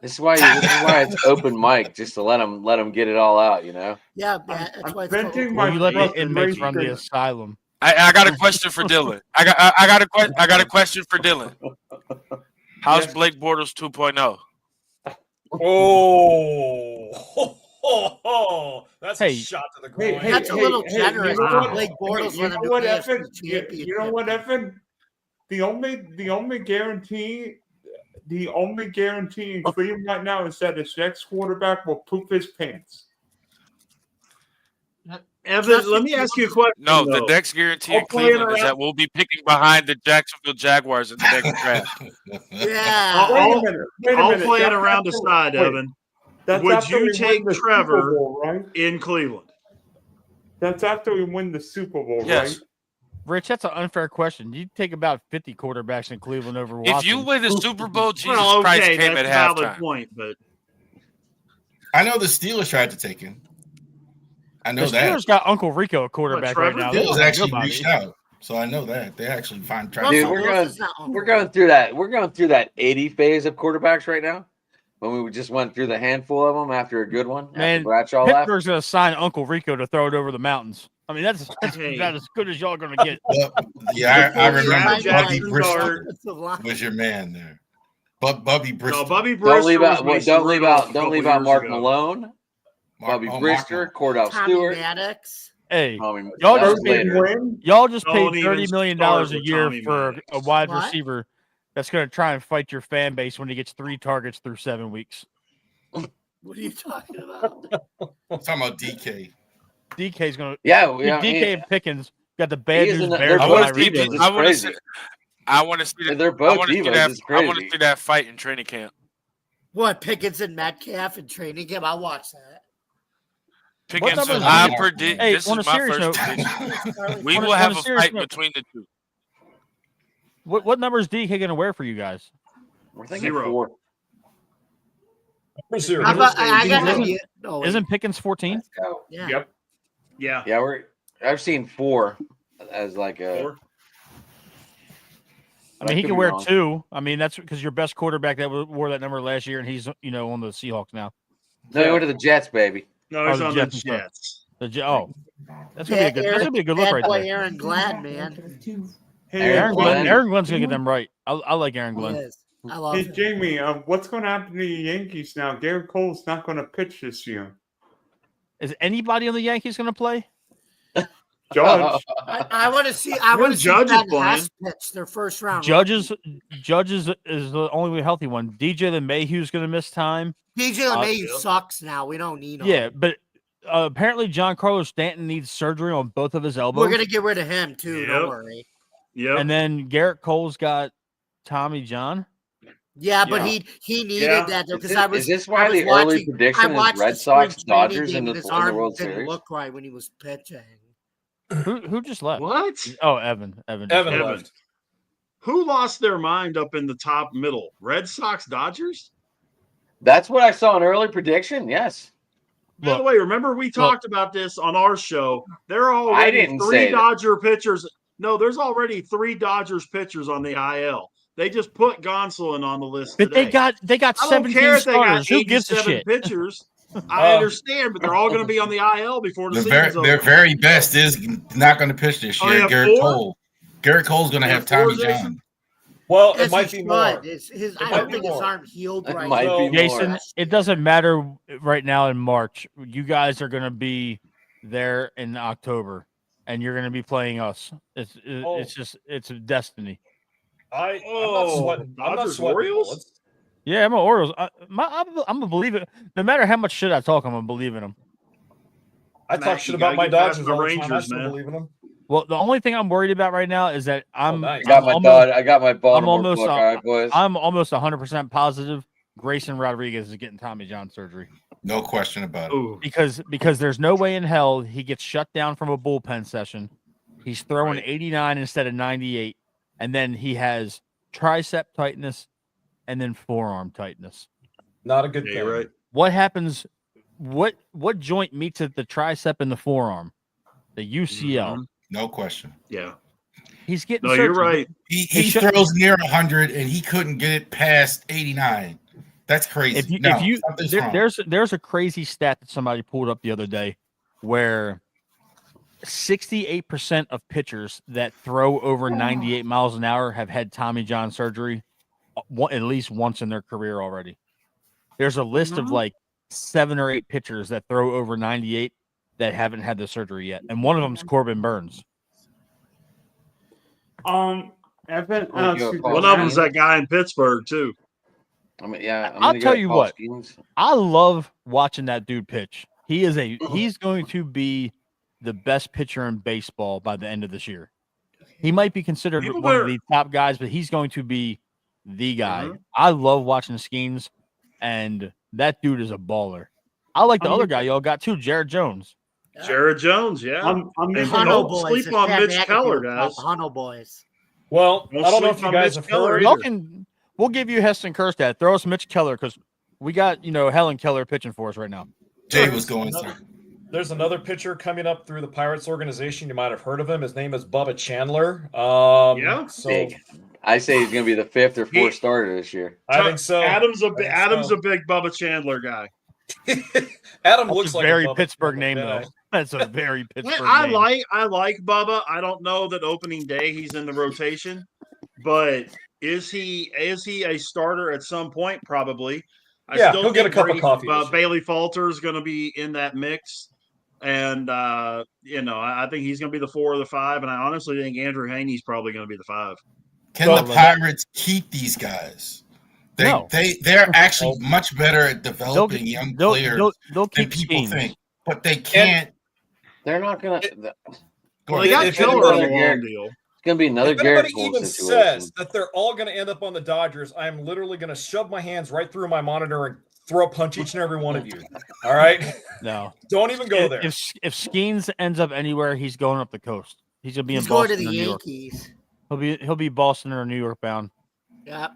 This is why it's open mic, just to let them get it all out. You know. Yeah, man, that's I'm why it's venting called- my Well, you let the frustration. inmates run the asylum. I got a question for Dylan. I got a question for Dylan. How's Yes. Blake Bortles 2.0? That's Hey. a shot to the groin. Hey, That's a little hey, generous. you know what? Blake Bortles you let know him do what, AFC Evan? championship. You know what, Evan? The only guarantee in Cleveland right now is that his next quarterback will poop his pants. Evan, let me ask you a question. No, the though. next guarantee I'll in play it Cleveland is around. that we'll be picking behind the Jacksonville Jaguars in the next draft. Yeah. I'll- Wait a I'll minute. play it That's around after- aside, wait, Evan. that's Would after you we take win the Super Trevor? Bowl, right? In Cleveland. That's after we win the Super Bowl, Yes. right? Rich, that's an unfair question. You take about 50 quarterbacks in Cleveland over If Watson. you win the Super Bowl, Jesus Well, Christ okay, came that's at a valid halftime. point, but I know the Steelers tried to take him. I know the that. Steelers got Uncle Rico a quarterback right Trevor? now. Steelers They don't have actually nobody. reached out, so I know that they actually tried Dude, to Russell we're Wilson's going- not Uncle We're Rico. going through that. We're going through that 80 phase of quarterbacks right now. When we just went through the handful of them after a good one. Man, after Bradshaw left. Pittsburgh's going to sign Uncle Rico to throw it over the mountains. I mean, that's Hey. about as good as y'all going to get. Well, yeah, I remember Lamar Bubby Jackson's Bristol our- was your man there. But Bubby Bristol. no, Bubby Brister. Don't leave was out. Mason Don't leave Rudolph out. a Don't couple leave out years Mark ago. Malone, Bobby Brister, Cordell Tommy Stewart. Maddox. Hey, Tommy, Y'all that just was paid later. Win? y'all just paid Don't even $30 million start a with year Tommy for Maddox. a wide What? receiver that's going to try and fight your fan base when he gets 3 targets through 7 weeks. What are you talking about? I'm talking about DK. DK's going to Yeah, yeah. DK and Pickens got the bad He is news in the- bears. they're I on both want my to see. divas. radar. It's I want to crazy. see. I want to see that. They're I both want to see divas. that. It's I want to crazy. see that fight in training camp. What, Pickens and Metcalf in training camp? I'll watch that. Pickens, numbers I do you- predict. Hey, This on a is my serious first note- prediction. We On a- will on have a a serious fight note- between the two. What numbers DK going to wear for you guys? We're thinking 0. 4. For zero. I got an Isn't- idea. No, wait. Isn't Pickens 14? Let's go. Yeah. Yep. Yeah. Yeah, I've seen 4 as like a. 4. I mean, I he could could be wear wrong. 2. I mean, that's because your best quarterback that wore that number last year, and he's on the Seahawks now. No, he went to the Jets, baby. No, he's Oh, on the Jets. Jets. That's gonna be a good. That's gonna be a good look bad right boy there. Aaron Glad, man. Hey, Aaron Glenn. Aaron Glenn's gonna get them right. I like Aaron He Glenn. is. I love Hey, him. Jamie, what's going to happen to the Yankees now? Garrett Cole's not going to pitch this year. Is anybody on the Yankees gonna play? Judge. I want to see. I want to see Judge is Ben playing. Hess pitch their first round. Judges is the only healthy one. DJ LeMahieu's gonna miss time. DJ LeMahieu yeah. sucks now. We don't need him. Yeah, but apparently John Carlos Stanton needs surgery on both of his elbows. We're gonna get rid of him too. Yep. Don't worry. Yep. And then Garrett Cole's got Tommy John. Yeah, but Yeah. he needed Yeah. that though Is because this, I was. is this why I was the early watching- I prediction is watched Red the Sox, spring training Dodgers game in the, and his in the arm World didn't Series? look right when he was pitching. Who just left? What? Oh, Evan. Evan. Evan Evan. left. Who lost their mind up in the top middle? Red Sox, Dodgers? That's what I saw an early prediction. Yes. By the Look, way, remember we talked about this on our show. There are already didn't say 3 that. Dodger pitchers. No, there's already 3 Dodgers pitchers on the IL. They just put Gonsolin on the list but today. they got I don't 17 care if they got starters. Who gives a 87 shit? pitchers. I understand, but they're all going to be on the IL before the season's Their over. very best is not going to pitch this Oh, year. yeah, Garrett 4? Cole. Garrett Cole's going to Yeah, have 4, Tommy Jason? John. Well, it Yes, might he be more. should. I might don't be think his more. arm healed It right. might be now. more. Jason, it doesn't matter right now in March. You guys are going to be there in October, and you're going to be playing us. Oh. It's a destiny. I'm Oh, not sweating. I'm not Dodgers, sweating Orioles? bullets. Yeah, I'm an Orioles. I'm a believer. No matter how much shit I talk, I'm gonna believe in them. I Matt, talk you shit about gotta my get past Dodgers the all the time. I Rangers, still man. believe in them. Well, the only thing I'm worried about right now is that I nice. got my almost, I got my Baltimore almost, Buckeye boys. I'm almost 100% positive Grayson Rodriguez is getting Tommy John surgery No question about it. Ooh. because there's no way in hell he gets shut down from a bullpen session. He's throwing Right. 89 instead of 98, and then he has tricep tightness and then forearm tightness. Not a good Yeah, thing. you're right. What happens? What joint meets at the tricep and the forearm? The UCL. Mhm. No question. Yeah. He's getting. No, you're surgery. right. He It should- throws near 100 and he couldn't get it past 89. That's crazy. If you, No, if you something's there- wrong. there's a crazy stat that somebody pulled up the other day where 68% of pitchers that throw over 98 miles an hour have had Tommy John surgery at least once in their career already. There's a list of like 7 or 8 pitchers that throw over 98 that haven't had the surgery yet, and one of them is Corbin Burns. Evan, Well, you super go, One of them's that guy in Pittsburgh, too. I mean, yeah. I'm I'll gonna tell go you Paul what. Skeens. I love watching that dude pitch. He's going to be the best pitcher in baseball by the end of this year. He might be considered People one of were- the top guys, but he's going to be the guy. Mhm. I love watching Skeens, and that dude is a baller. I like the other guy y'all got too, Jared Jones. Jared Jones, yeah. I'm And missing don't Huno boys. sleep as on Pat Mitch McAfee Keller, would call guys. the Huno boys. Well, Don't I don't know sleep if you on guys Mitch have Keller heard. either. We'll give you Heston Kjerstad. Throw us Mitch Keller because we got Helen Keller pitching for us right now. Jay was going through. There's another pitcher coming up through the Pirates organization. You might have heard of him. His name is Bubba Chandler. Yeah. So Big. I say he's going to be the 5th or 4th He- starter this year. I think so. Adam's a I think Adam's so. a big Bubba Chandler guy. Adam That's looks a like very a Bubba Pittsburgh Chandler name, guy. though. That's a very Pittsburgh I name. like Bubba. I don't know that opening day he's in the rotation, but is he a starter at some point? Probably. I Yeah, still he'll get a think cup of coffee this year. Bailey Falter is going to be in that mix, and I think he's going to be the 4 or the 5, and I honestly think Andrew Haney's probably going to be the 5. Can Well, the Pirates keep these guys? No. They're actually much better at developing young players They'll than keep people Skeens. think, but they can't. They're not going to. Go Well, they ahead. got If Killer on a anybody- long deal. It's gonna be another If Garrett anybody Cole even situation. says that they're all going to end up on the Dodgers, I'm literally going to shove my hands right through my monitor and throw a punch each and every one of you. All right, No. don't even go there. If Skeens ends up anywhere, he's going up the coast. He's gonna be He's in going Boston to the or New York. Yankees. He'll be Boston or New York bound. Yeah.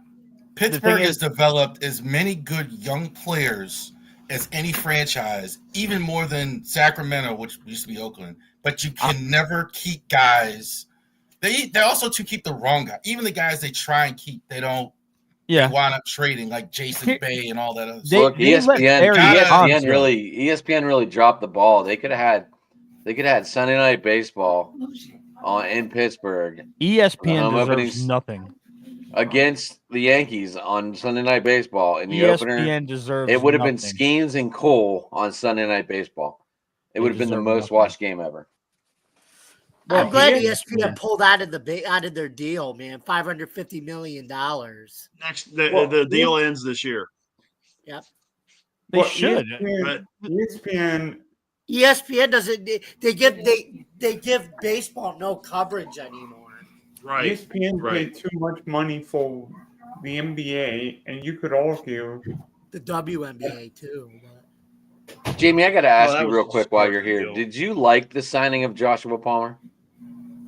Pittsburgh is- has developed as many good young players as any franchise, even more than Sacramento, which used to be Oakland. But you can never keep guys. They also to keep the wrong guy. Even the guys they try and keep, they don't. Yeah. They wind up trading like Jason Bay and all that other They- stuff. Look, let Barry Bonds go. ESPN really dropped the ball. They could have had Sunday Night Baseball in Pittsburgh ESPN home deserves openings. nothing. against the Yankees on Sunday Night Baseball in the opener. ESPN deserves. It would have been nothing. Skeens and Cole on Sunday Night Baseball. It They would have been the deserve most nothing. watched game ever. I'm Well, glad ESPN ESPN pulled out of their deal, man. $550 million. The deal ends this year. Yep. They But should. ESPN, ESPN doesn't. They give baseball no coverage anymore. Right. ESPN right. paid too much money for the NBA, and you could argue The WNBA too. But Jamie, I got to ask that you was real a quick while smart you're here. deal. Did you like the signing of Joshua Palmer?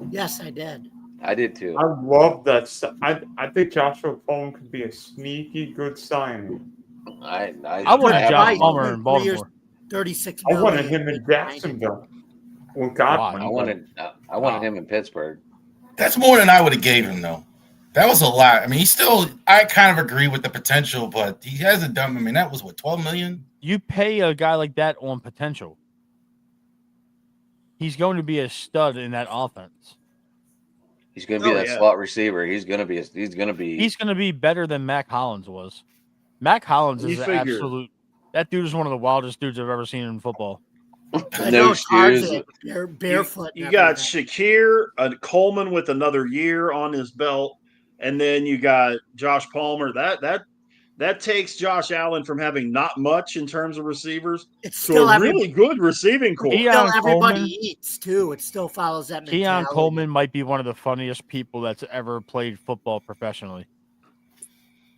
yes, I did. I did too. I love that. I think Joshua Palmer could be a sneaky good signing. I wanted have Josh him Palmer on. in Baltimore. 36 I million. wanted him in Jacksonville. Well, Godwin. I wanted him in Pittsburgh. That's more than I would have gave him, though. That was a lot. I mean, I kind of agree with the potential, but he hasn't done. I mean, that was what, 12 million? You pay a guy like that on potential. He's going to be a stud in that offense. He's going to be Oh, that yeah. slot receiver. He's going to be. He's going to be better than Mac Hollins was. Mac Hollins You is an figure. absolute. That dude is one of the wildest dudes I've ever seen in football. I no know shoes. Tarzan, barefoot. You and got everything. Shakir, Coleman with another year on his belt, and then you got Josh Palmer. That takes Josh Allen from having not much in terms of receivers It's to still a everybody. really good receiving core. Keon Still everybody Coleman- eats too. It still follows that Keon mentality. Coleman might be one of the funniest people that's ever played football professionally.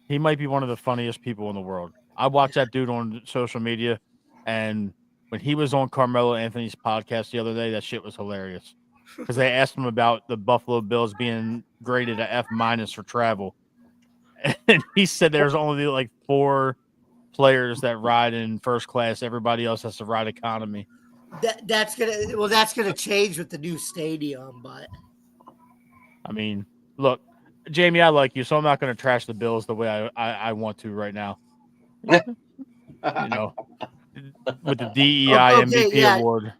He might be one of the funniest people in the world. I watched that dude on social media, and when he was on Carmelo Anthony's podcast the other day, that shit was hilarious. Because they asked him about the Buffalo Bills being graded a F- for travel. And he said there's only like 4 players that ride in first class. Everybody else has to ride economy. That's gonna change with the new stadium, but I mean, look, Jamie, I like you, so I'm not going to trash the Bills the way I want to right now. You know, with the DEI Okay, MVP yeah. award.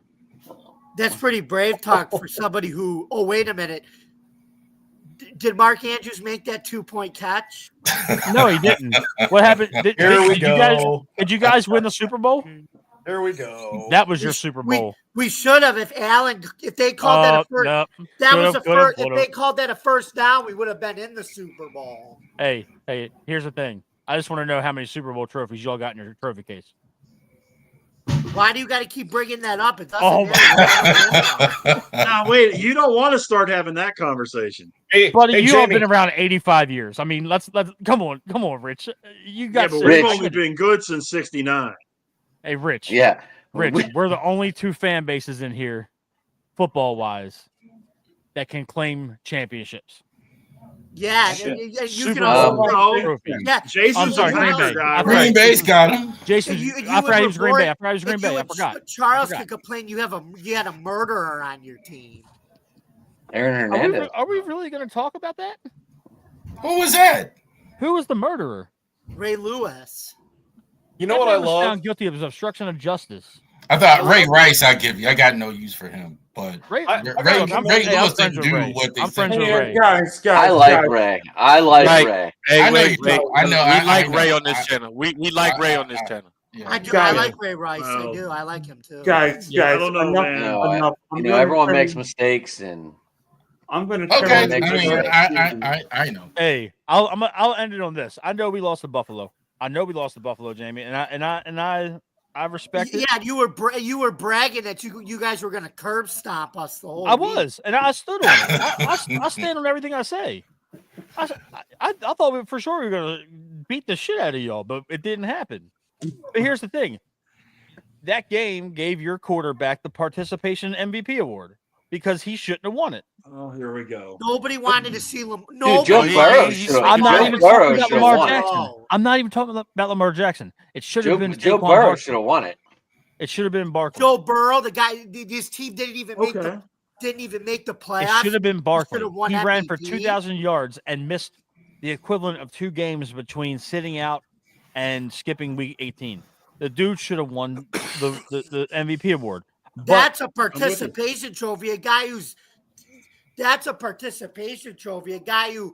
that's pretty brave talk for somebody who. Oh, wait a minute. Did Mark Andrews make that 2-point catch? No, he didn't. What happened? Did you guys win the Super Bowl? Here we go. That was your Super Bowl. We should have if they called that a first. No. That was Could've, a first. could've, If they called that a first down, we would have been in the Super Bowl. Hey, here's the thing. I just want to know how many Super Bowl trophies y'all got in your trophy case. Why do you got to keep bringing that up? It doesn't. Oh, matter. Now, wait, you don't want to start having that conversation. Hey, Buddy, hey, you all Jamie, been around 85 years. I mean, let's come on, Rich. You Yeah, got but six we've Rich. only been good since '69. Hey, Rich. Yeah. Rich, we're the only 2 fan bases in here, football wise, that can claim championships. Yeah, Shit. and you Super can Bowl also. no. trophy. Yeah, Jason's I'm sorry, a Green Packer Bay. guy. I Green Bay's got him. Jason, You I forgot he was Green Bay. I report- forgot he was Green if Bay. you I would- forgot. Charles I could complain you had a murderer on your team. Aaron Are Hernandez. we really going to talk about that? Who was that? Who was the murderer? Ray Lewis. You know That what I man was love? found guilty of obstruction of justice. I thought Ray Rice. I give you. I got no use for him, but Ray, I- look, Ray, I'm Ray hey, I'm Lewis friends didn't with do Ray. what they I'm said. friends with Hey, Ray. guys, I like guys. Ray. I like Right. Ray. Hey, I know wait, you wait. don't. I know. We I like know. Ray on this I- channel. We like Ray on this channel. Yeah. I do. Guys. I like Ray Rice. I Well, do. I like him too. Guys, Yeah, I guys, don't know, enough, man. No, enough. You know, everyone makes mistakes, and I'm going to Okay, I Make mean, sure- I know. Hey, I'll end it on this. I know we lost to Buffalo. Jamie, and I I respect it. Yeah, you were bragging that you guys were going to curb stomp us the whole I week. was, and I stood on it. I stand on everything I say. I thought for sure we were going to beat the shit out of y'all, but it didn't happen. But here's the thing. That game gave your quarterback the participation MVP award because he shouldn't have won it. Oh, here we go. Nobody wanted to see Lamar. Dude, Joe Burrow should have. I'm not Joe even Burrow talking about should have Lamar won it. Jackson. I'm not even talking about Lamar Jackson. It should have been Joe Saquon Burrow Barkley. should have won it. It should have been Barkley. Joe Burrow, the guy, his team didn't even make Okay. the It playoffs. should have been Barkley. should've won He ran for MVP. 2,000 yards and missed the equivalent of 2 games between sitting out and skipping week 18. The dude should have won the MVP award. But That's a participation trophy. That's a participation trophy. A guy who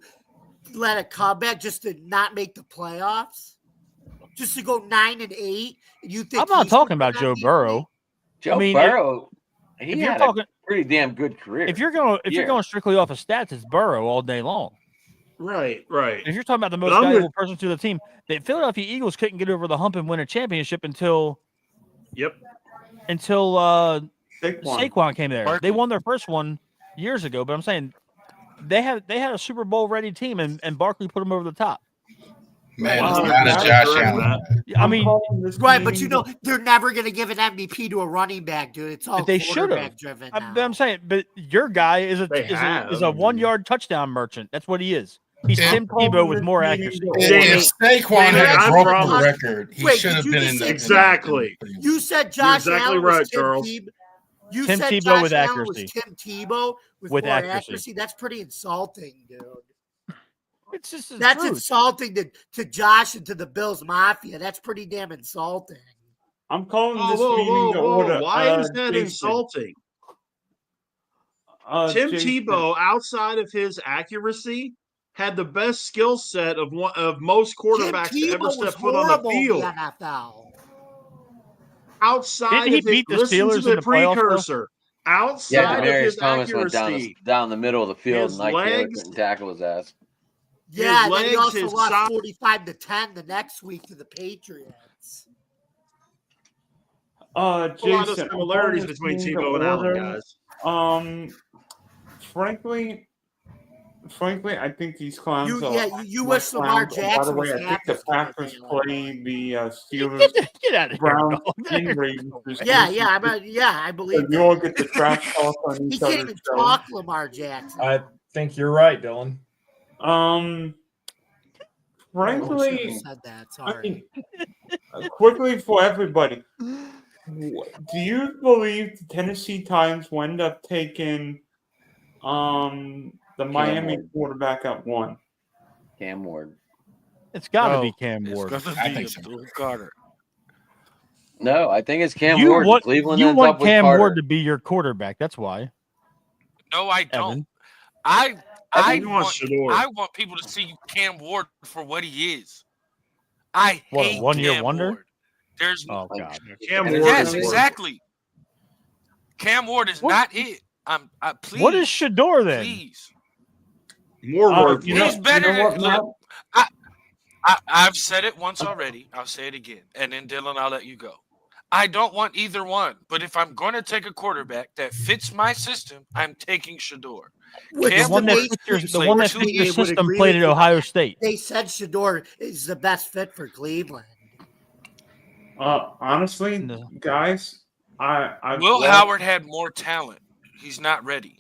let a comeback just to not make the playoffs, just to go 9-8. You think I'm not he talking should about win Joe MVP? Burrow. Joe mean, Burrow, if he you're had talking- a pretty damn good career. If you're going strictly off of stats, it's Burrow all day long. Right. If you're talking about the most But I'm valuable person to the team, the Philadelphia Eagles couldn't get over the hump and win a championship until Saquon came there. Barkley. They won their first one years ago, but I'm saying they had a Super Bowl ready team, and Barkley put them over the top. Man, Wow. it's not a Josh Correct, Allen. Matt. I mean, Right, but they're never going to give an MVP to a running back, dude. It's all But they should've. quarterback driven now. I'm saying, but your guy is They have. a 1-yard touchdown merchant. That's what he is. He's Yeah. Tim Tebow with more accuracy. If Saquon Jamie, had I broken the promise- record, he Wait, should have did you been just in say the Exactly. You said Josh You're exactly Allen right, was Tim Charles. Tebow. You Tim said Tebow Josh with Allen accuracy. was Tim Tebow with With more accuracy. That's pretty insulting, dude. It's just the That's truth. insulting to Josh and to the Bills Mafia. That's pretty damn insulting. I'm calling Whoa, this whoa, meeting whoa, to whoa. order. Why is that Jason. insulting? Tim Jason. Tebow, outside of his accuracy, had the best skill set of most quarterbacks Tim to ever Tebow step was foot on the horrible in field. the NFL. Outside Didn't he of it, beat the listen Steelers to in the the playoffs, though? precursor. Yeah, Outside of Demarius his Thomas went accuracy, down the middle of the field, his and Mike Taylor legs- couldn't tackle his ass. Yeah, and then legs, he also his lost size- 45-10 the next week to the Patriots. a lot of Jason, I'm similarities calling this between meeting Tebow to and Allen, order. guys. Frankly, I think these clowns You are wish Lamar clowns. And Jackson By the way, was I think half the as good as Packers they are. play the Steelers, Get out of here. Browns, dog. and Ravens. this Yeah, week. I So believe you all get the trash talk on he each can't other's even show. talk Lamar Jackson. I think you're right, Dylan. I Frankly, should've said that. I Sorry. mean, quickly for everybody, do you believe the Tennessee Titans will end up taking the Miami Ward. quarterback at 1? Cam Ward. It's got to No, be Cam Ward. It's gonna I be think so. Abdul Carter. No, I think it's Cam You Ward. want, Cleveland you ends want up with Cam Carter. Ward to be your quarterback. That's why. No, I don't. Evan. I You want Shador. I want people to see Cam Ward for what he is. I What, a hate one-year Cam wonder? Ward. There's Oh God. Cam And Ward yes, is exactly. Cam Ward is What- not it. Please. What is Shador then? Please. more work. You know- He's better you know what, than. Matt? Look, I've said it once already. I'll say it again, and then Dylan, I'll let you go. I don't want either one, but if I'm going to take a quarterback that fits my system, I'm taking Shador. Which Cam The one that Ward fits your, plays the one that for fits your I would system agree played with at you. Ohio State. They said Shador is the best fit for Cleveland. Honestly, No. guys, I Will Howard had more talent. He's not ready.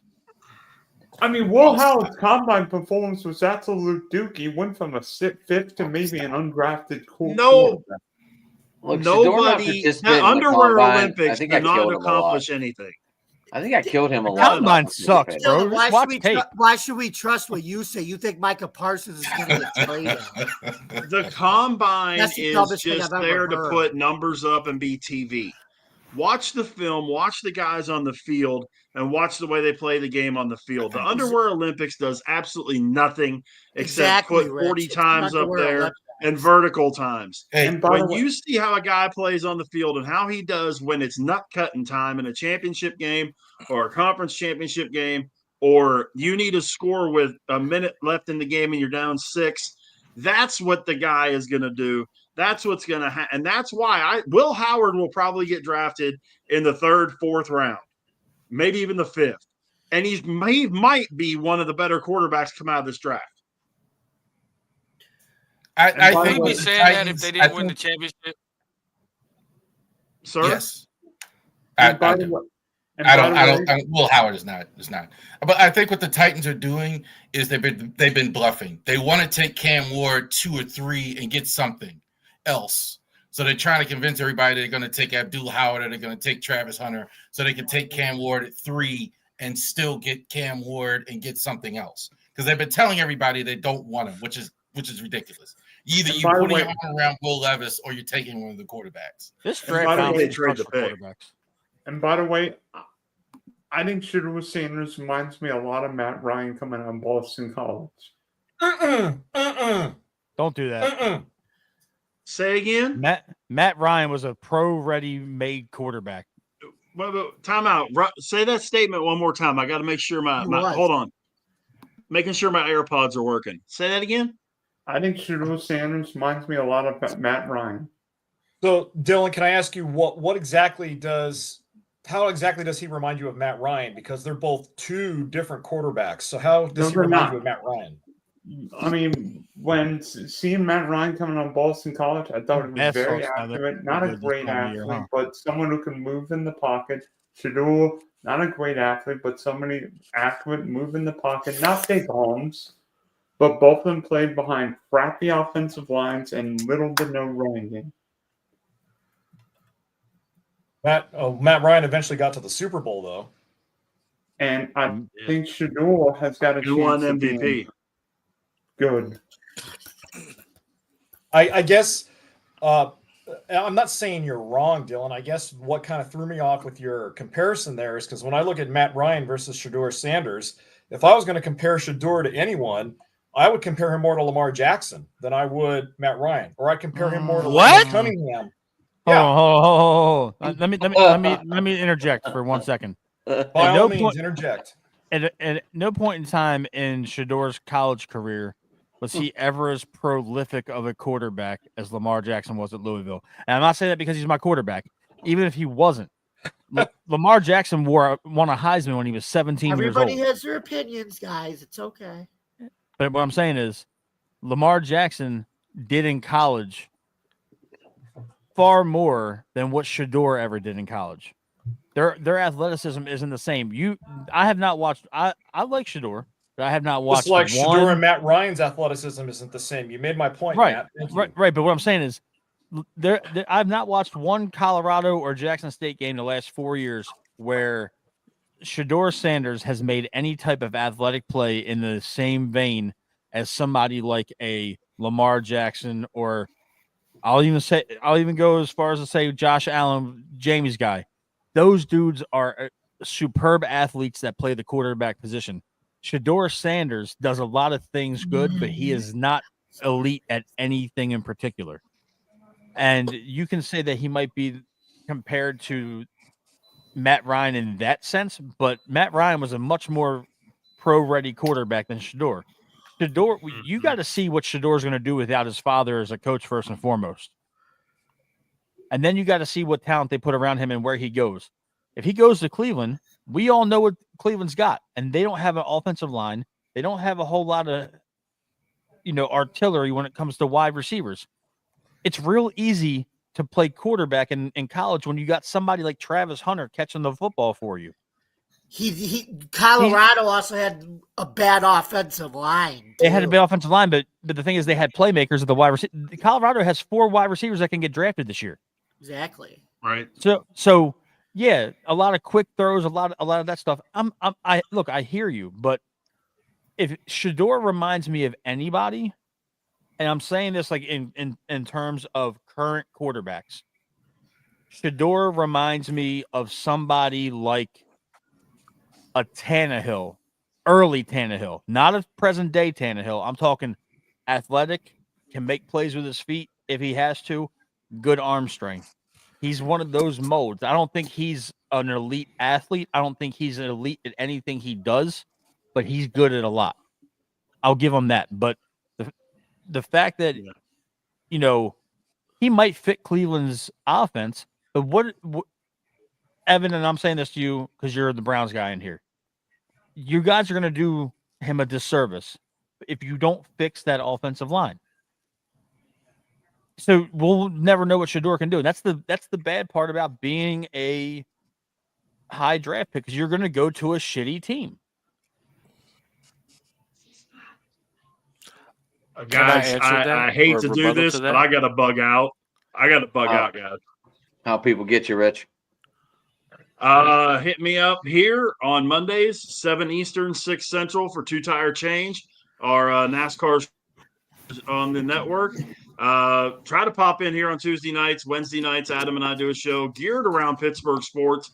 I mean, Will Howard's combine performance was absolute duke. He went from a fifth to maybe an undrafted No. quarterback. Look, Shador not Nobody. participating The in the underwear combine. I Olympics think did I not killed him a lot. accomplish anything. I think I killed him a The lot. combine sucks, bro. Dylan, Just watch tape. why should we trust what you say? You think Micah Parsons is going to get traded? The combine That's the is dumbest thing just I've there ever to heard. put numbers up and be TV. Watch the film, watch the guys on the field, and watch the way they play the game on the field. The Underwear Olympics does absolutely nothing except Exactly, put Rich. 40 It's times up Underwear there Olympics. and vertical times. Hey, And by the When way, you see how a guy plays on the field and how he does when it's nut cutting time in a championship game or a conference championship game, or you need a score with a minute left in the game and you're down 6, that's what the guy is going to do. That's what's going to happen. And that's why Will Howard will probably get drafted in the 3rd, 4th round, maybe even the 5th. And he might be one of the better quarterbacks come out of this draft. I Would think we be with the saying that if Titans, they I didn't win the think- championship? Sir? Yes. And I by the do. way- and I by don't. the way- Will Howard is not. But I think what the Titans are doing is they've been bluffing. They want to take Cam Ward 2 or 3 and get something else. So they're trying to convince everybody they're going to take Abdul Howard or they're going to take Travis Hunter, so they can take Cam Ward at 3 and still get Cam Ward and get something else. Because they've been telling everybody they don't want him, which is ridiculous. Either And you're by the putting way- him around Will Levis or you're taking one of the quarterbacks. This And by draft the class way, is trade the for pick. quarterbacks. And by the way, I think Shedeur Sanders reminds me a lot of Matt Ryan coming out of Boston College. Don't do that. Say again? Matt Ryan was a pro-ready-made quarterback. Wait, time out. Say that statement one more time. I got to make sure my was. hold on. Making sure my AirPods are working. Say that again. I think Shedeur Sanders reminds me a lot of Matt Ryan. So, Dylan, can I ask you how exactly does he remind you of Matt Ryan? Because they're both 2 different quarterbacks. So how does No, he they're remind not. you of Matt Ryan? I mean, when seeing Matt Ryan coming on Boston College, I thought it was That's very so sad. accurate. Not a Good this great time of athlete, year, huh? but someone who can move in the pocket. Shedeur, not a great athlete, but somebody accurate, move in the pocket. Not big homes, but both of them played behind crappy offensive lines and little to no running game. Matt Ryan eventually got to the Super Bowl, though. And I think Shedeur has got a Who won chance to be MVP? good. I guess I'm not saying you're wrong, Dylan. I guess what kind of threw me off with your comparison there is because when I look at Matt Ryan versus Shedeur Sanders, if I was going to compare Shedeur to anyone, I would compare him more to Lamar Jackson than I would Matt Ryan, or I'd compare him more to What? Ryan Cunningham. Hold on. Let me interject for 1 second. By At all no means, point- interject. At no point in time in Shador's college career was he ever as prolific of a quarterback as Lamar Jackson was at Louisville. And I'm not saying that because he's my quarterback. Even if he wasn't, Lamar Jackson won a Heisman when he was 17 Everybody years old. has their opinions, guys. It's okay. But what I'm saying is, Lamar Jackson did in college far more than what Shedeur ever did in college. Their athleticism isn't the same. I have not watched. I like Shedeur, but I have not watched. Just like one, Shedeur and Matt Ryan's athleticism isn't the same. You made my point, Right, Matt. Thank you. right. But what I'm saying is, I've not watched one Colorado or Jackson State game the last 4 years where Shedeur Sanders has made any type of athletic play in the same vein as somebody like a Lamar Jackson, or I'll even go as far as to say Josh Allen, Jamie's guy. Those dudes are superb athletes that play the quarterback position. Shedeur Sanders does a lot of things good, but he is not elite at anything in particular. And you can say that he might be compared to Matt Ryan in that sense, but Matt Ryan was a much more pro-ready quarterback than Shedeur. You got to see what Shedeur's going to do without his father as a coach first and foremost. And then you got to see what talent they put around him and where he goes. If he goes to Cleveland, we all know what Cleveland's got, and they don't have an offensive line. They don't have a whole lot of, artillery when it comes to wide receivers. It's real easy to play quarterback in college when you got somebody like Travis Hunter catching the football for you. Colorado also had a bad offensive line. They had a too. bad offensive line, but the thing is, they had playmakers at the wide receiver. Colorado has 4 wide receivers that can get drafted this year. Exactly. Right. So yeah, a lot of quick throws, a lot of that stuff. I hear you, but if Shedeur reminds me of anybody, and I'm saying this like in terms of current quarterbacks, Shedeur reminds me of somebody like a Tannehill, early Tannehill, not a present day Tannehill. I'm talking athletic, can make plays with his feet if he has to, good arm strength. He's one of those modes. I don't think he's an elite athlete. I don't think he's an elite at anything he does, but he's good at a lot. I'll give him that. But the fact that, he might fit Cleveland's offense. But what Evan, and I'm saying this to you because you're the Browns guy in here. You guys are going to do him a disservice if you don't fix that offensive line. So we'll never know what Shedeur can do. And that's the bad part about being a high draft pick, because you're going to go to a shitty team. Guys, answer that I hate or to do rebuttal this, to but that? I got to bug out. Guys. How people get you, Rich? Hit me up here on Mondays, 7 Eastern, 6 Central for Two Tire Change. Our NASCAR on the network. Try to pop in here on Tuesday nights, Wednesday nights. Adam and I do a show geared around Pittsburgh sports,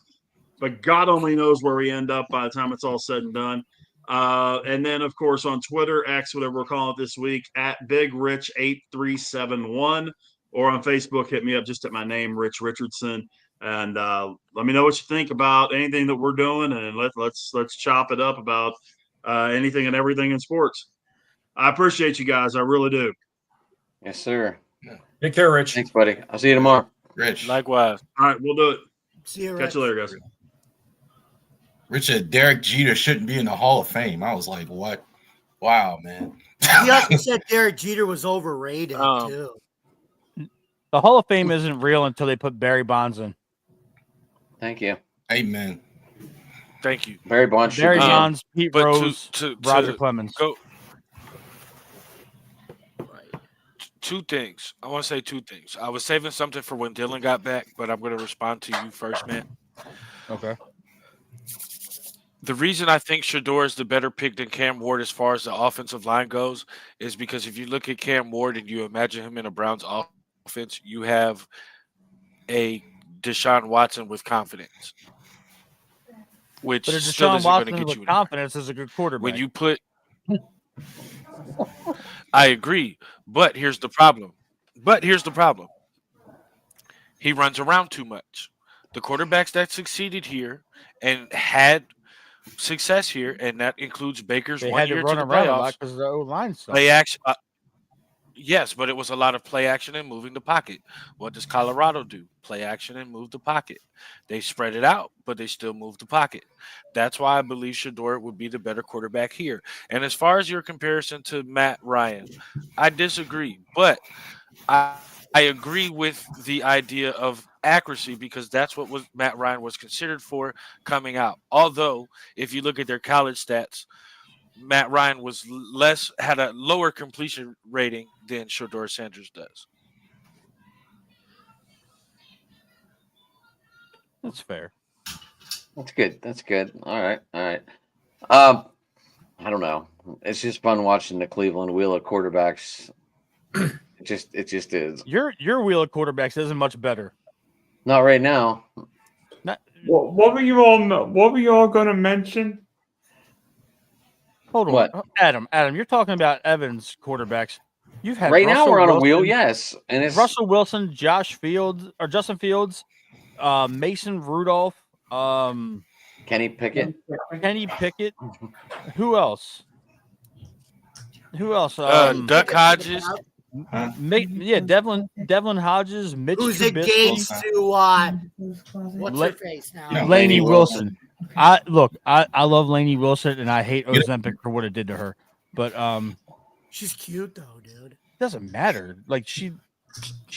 but God only knows where we end up by the time it's all said and done. And then, of course, on Twitter, X, whatever we're calling it this week, at BigRich8371, or on Facebook, hit me up just at my name, Rich Richardson, and let me know what you think about anything that we're doing, and let's chop it up about anything and everything in sports. I appreciate you guys. I really do. Yes, sir. Take care, Rich. Thanks, buddy. I'll see you tomorrow. Rich. Likewise. All right, we'll do it. See you, Catch you later, guys. Richard, Derek Jeter shouldn't be in the Hall of Fame. I was like, what? Wow, man. He also said Derek Jeter was overrated too. The Hall of Fame isn't real until they put Barry Bonds in. Thank you. Amen. Thank you. Barry Bonds. Barry Bonds, Pete But Rose, to Roger Clemens. go. Two things. I want to say two things. I was saving something for when Dylan got back, but I'm going to respond to you first, man. Okay. The reason I think Shedeur is the better pick than Cam Ward as far as the offensive line goes is because if you look at Cam Ward and you imagine him in a Browns offense, you have a Deshaun Watson with confidence, which But a still Deshaun isn't going to Watson get with you. confidence is a good quarterback. When you put, I agree, but here's the problem. He runs around too much. The quarterbacks that succeeded here and had success here, and that includes Baker's they 1 had year to to run the around a lot playoffs. because of the O-line stuff. Play action, yes, but it was a lot of play action and moving the pocket. What does Colorado do? Play action and move the pocket. They spread it out, but they still move the pocket. That's why I believe Shedeur would be the better quarterback here. And as far as your comparison to Matt Ryan, I disagree, but I agree with the idea of accuracy because that's what Matt Ryan was considered for coming out. Although, if you look at their college stats, Matt Ryan had a lower completion rating than Shedeur Sanders does. That's fair. That's good. All right. I don't know. It's just fun watching the Cleveland wheel of quarterbacks. It just is. Your wheel of quarterbacks isn't much better. Not right now. What were you all going to mention? Hold on. What? Adam, you're talking about Evans quarterbacks. You've had Right now Russell we're on a Wilson, wheel, yes. And it's Russell Wilson, Justin Fields, Mason Rudolph, Kenny Pickett. Kenny Pickett. Who else? Duck Hodges. Devlin Hodges, Mitch Who's Trubisky, engaged to what's her face now? No. Laney Laney Wilson. I love Laney Wilson, and I hate Ozempic for what it did to her. But She's cute though, dude. it doesn't matter. Like she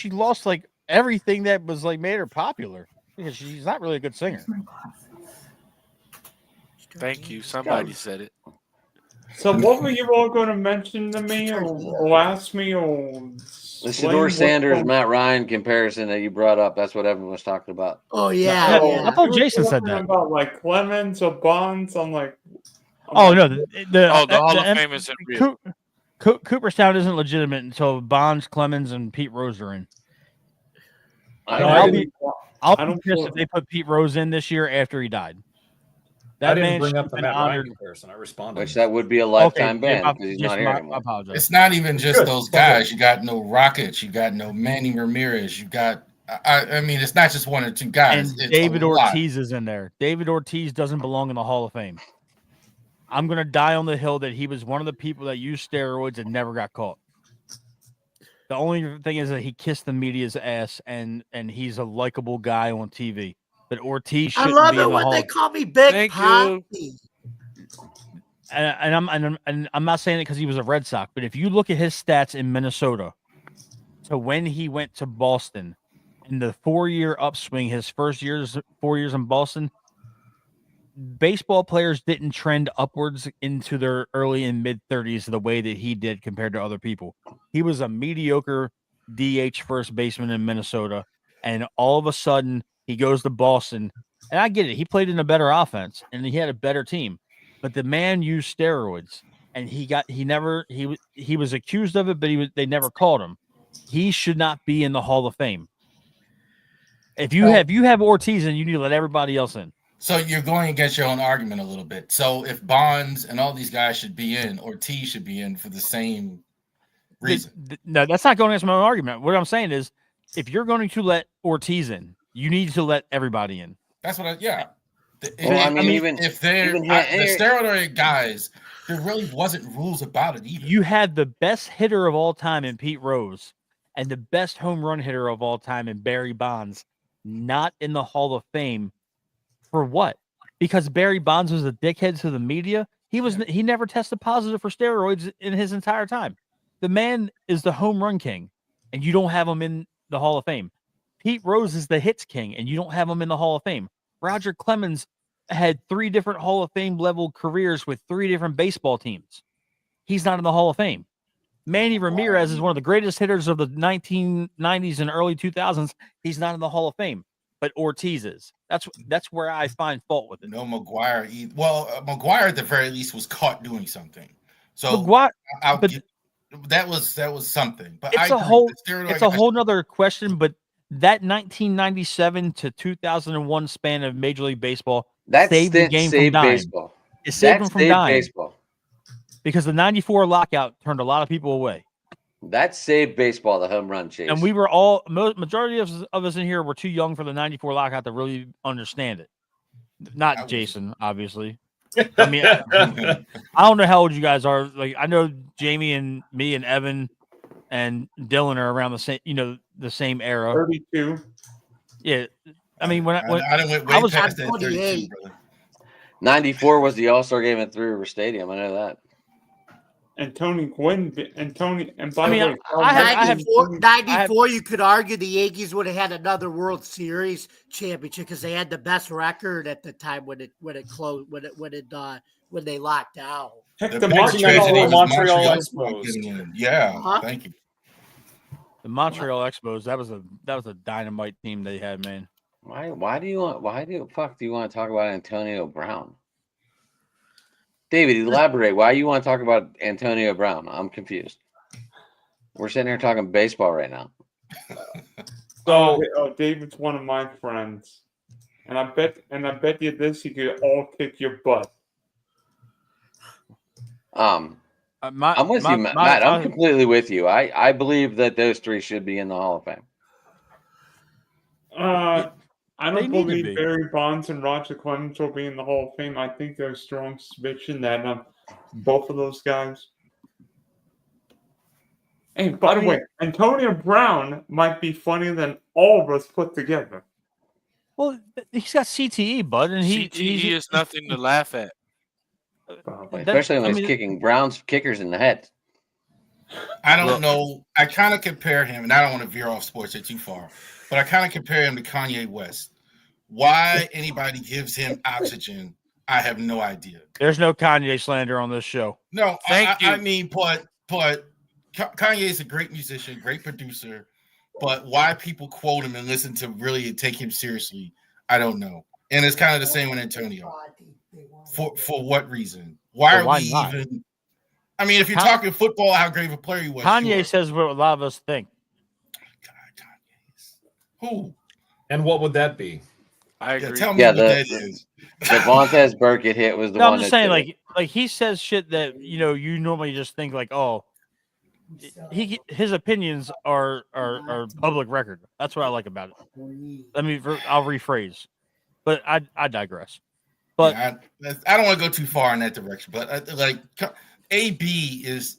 lost like everything that was like made her popular because she's not really a good singer. Thank you. Somebody said it. So what were you all going to mention to me or ask me or The Shedeur Sanders, Matt Ryan comparison that you brought up. That's what everyone was talking about. Oh yeah, Yeah, I thought Jason said that. About like Clemens or Bonds. I'm like, Oh no, the Hall of Fame isn't real. Cooperstown isn't legitimate until Bonds, Clemens, and Pete Rose are in. I I'll I be don't pissed feel- if they put Pete Rose in this year after he died. I didn't man bring should up have the been Matt Ryan honored. comparison. I responded. Which that would be a lifetime Okay, ban because he's not here I anymore. apologize. It's not even just Good. those guys. You got no Rockets. You got no Manny Ramirez. You got. I mean, it's not just one or two guys. And It's David a lot. Ortiz is in there. David Ortiz doesn't belong in the Hall of Fame. I'm going to die on the hill that he was one of the people that used steroids and never got caught. The only thing is that he kissed the media's ass, and he's a likable guy on TV. But Ortiz I shouldn't love be it in the when they Hall. call me Big Thank Poppy. And I'm not saying it because he was a Red Sox, but if you look at his stats in Minnesota, to when he went to Boston, in the 4-year upswing, his first 4 years in Boston, baseball players didn't trend upwards into their early and mid 30s the way that he did compared to other people. He was a mediocre DH first baseman in Minnesota, and all of a sudden he goes to Boston. And I get it, he played in a better offense and he had a better team, but the man used steroids, and he was accused of it, but they never called him. He should not be in the Hall of Fame. If you have Ortiz in, you need to let everybody else in. So you're going against your own argument a little bit. So if Bonds and all these guys should be in, Ortiz should be in for the same reason. No, that's not going against my own argument. What I'm saying is, if you're going to let Ortiz in, you need to let everybody in. That's what I if they're even the steroid guys, there really wasn't rules about it either. You had the best hitter of all time in Pete Rose and the best home run hitter of all time in Barry Bonds, not in the Hall of Fame. For what? Because Barry Bonds was a dickhead to the media. He never tested positive for steroids in his entire time. The man is the home run king, and you don't have him in the Hall of Fame. Pete Rose is the hits king, and you don't have him in the Hall of Fame. Roger Clemens had 3 different Hall of Fame level careers with 3 different baseball teams. He's not in the Hall of Fame. Manny Ramirez is one of the greatest hitters of the 1990s and early 2000s. He's not in the Hall of Fame, but Ortiz is. That's where I find fault with it. No McGuire either. Well, McGuire at the very least was caught doing something. So McGuire, that was something. But it's a whole nother question. But that 1997 to 2001 span of Major League Baseball saved the game from dying. Baseball. It saved them from dying. Baseball. Because the 94 lockout turned a lot of people away. That saved baseball, the home run chase. And we were majority of us in here were too young for the 94 lockout to really understand it. Not Jason, obviously. I mean, I don't know how old you guys are. Like, I know Jamie and me and Evan and Dylan are around the same era. 32. Yeah. I mean, when I went way past that 28. 32, brother. 94 was the All-Star game at Three River Stadium. I know that. And Tony Gwynn and by I mean, the way, I have 94, you could argue the Yankees would have had another World Series championship because they had the best record at the time when they locked out. heck, The the big Martians tragedy was Montreal Montreal Expos. getting in. Yeah, Uh-huh. thank you. the Montreal Expos, that was a dynamite team they had, man. Why do you want to talk about Antonio Brown? David, elaborate. Why you want to talk about Antonio Brown? I'm confused. We're sitting here talking baseball right now. So David's one of my friends, and I bet you this, he could all kick your butt. I'm with you, Matt. I'm completely with you. I believe that those 3 should be in the Hall of Fame. I They don't need to believe be. Barry Bonds and Roger Clemens will be in the Hall of Fame. I think there's strong suspicion that both of those guys. And by the way, Antonio Brown might be funnier than all of us put together. Well, he's got CTE, bud, and CTE is nothing to laugh at. Especially when he's kicking Browns kickers in the head. I don't know. I kind of compare him, and I don't want to veer off sports too far, but I kind of compare him to Kanye West. Why anybody gives him oxygen, I have no idea. There's no Kanye slander on this show. No, Thank you. I mean, but Kanye is a great musician, great producer, but why people quote him and listen to really take him seriously, I don't know. And it's kind of the same with Antonio. For what reason? Why But not? even? I mean, if you're talking football, how great of a player he was. Kanye sure. says what a lot of us think. Who? and what would that be? I Yeah, agree. tell me Yeah, what that is. The Vontaze Burkett hit was the No, one. I'm just that saying, did it. like he says shit that you normally just think like, oh, his opinions are public record. That's what I like about it. I'll rephrase, but I digress. But Yeah, I don't want to go too far in that direction, but AB has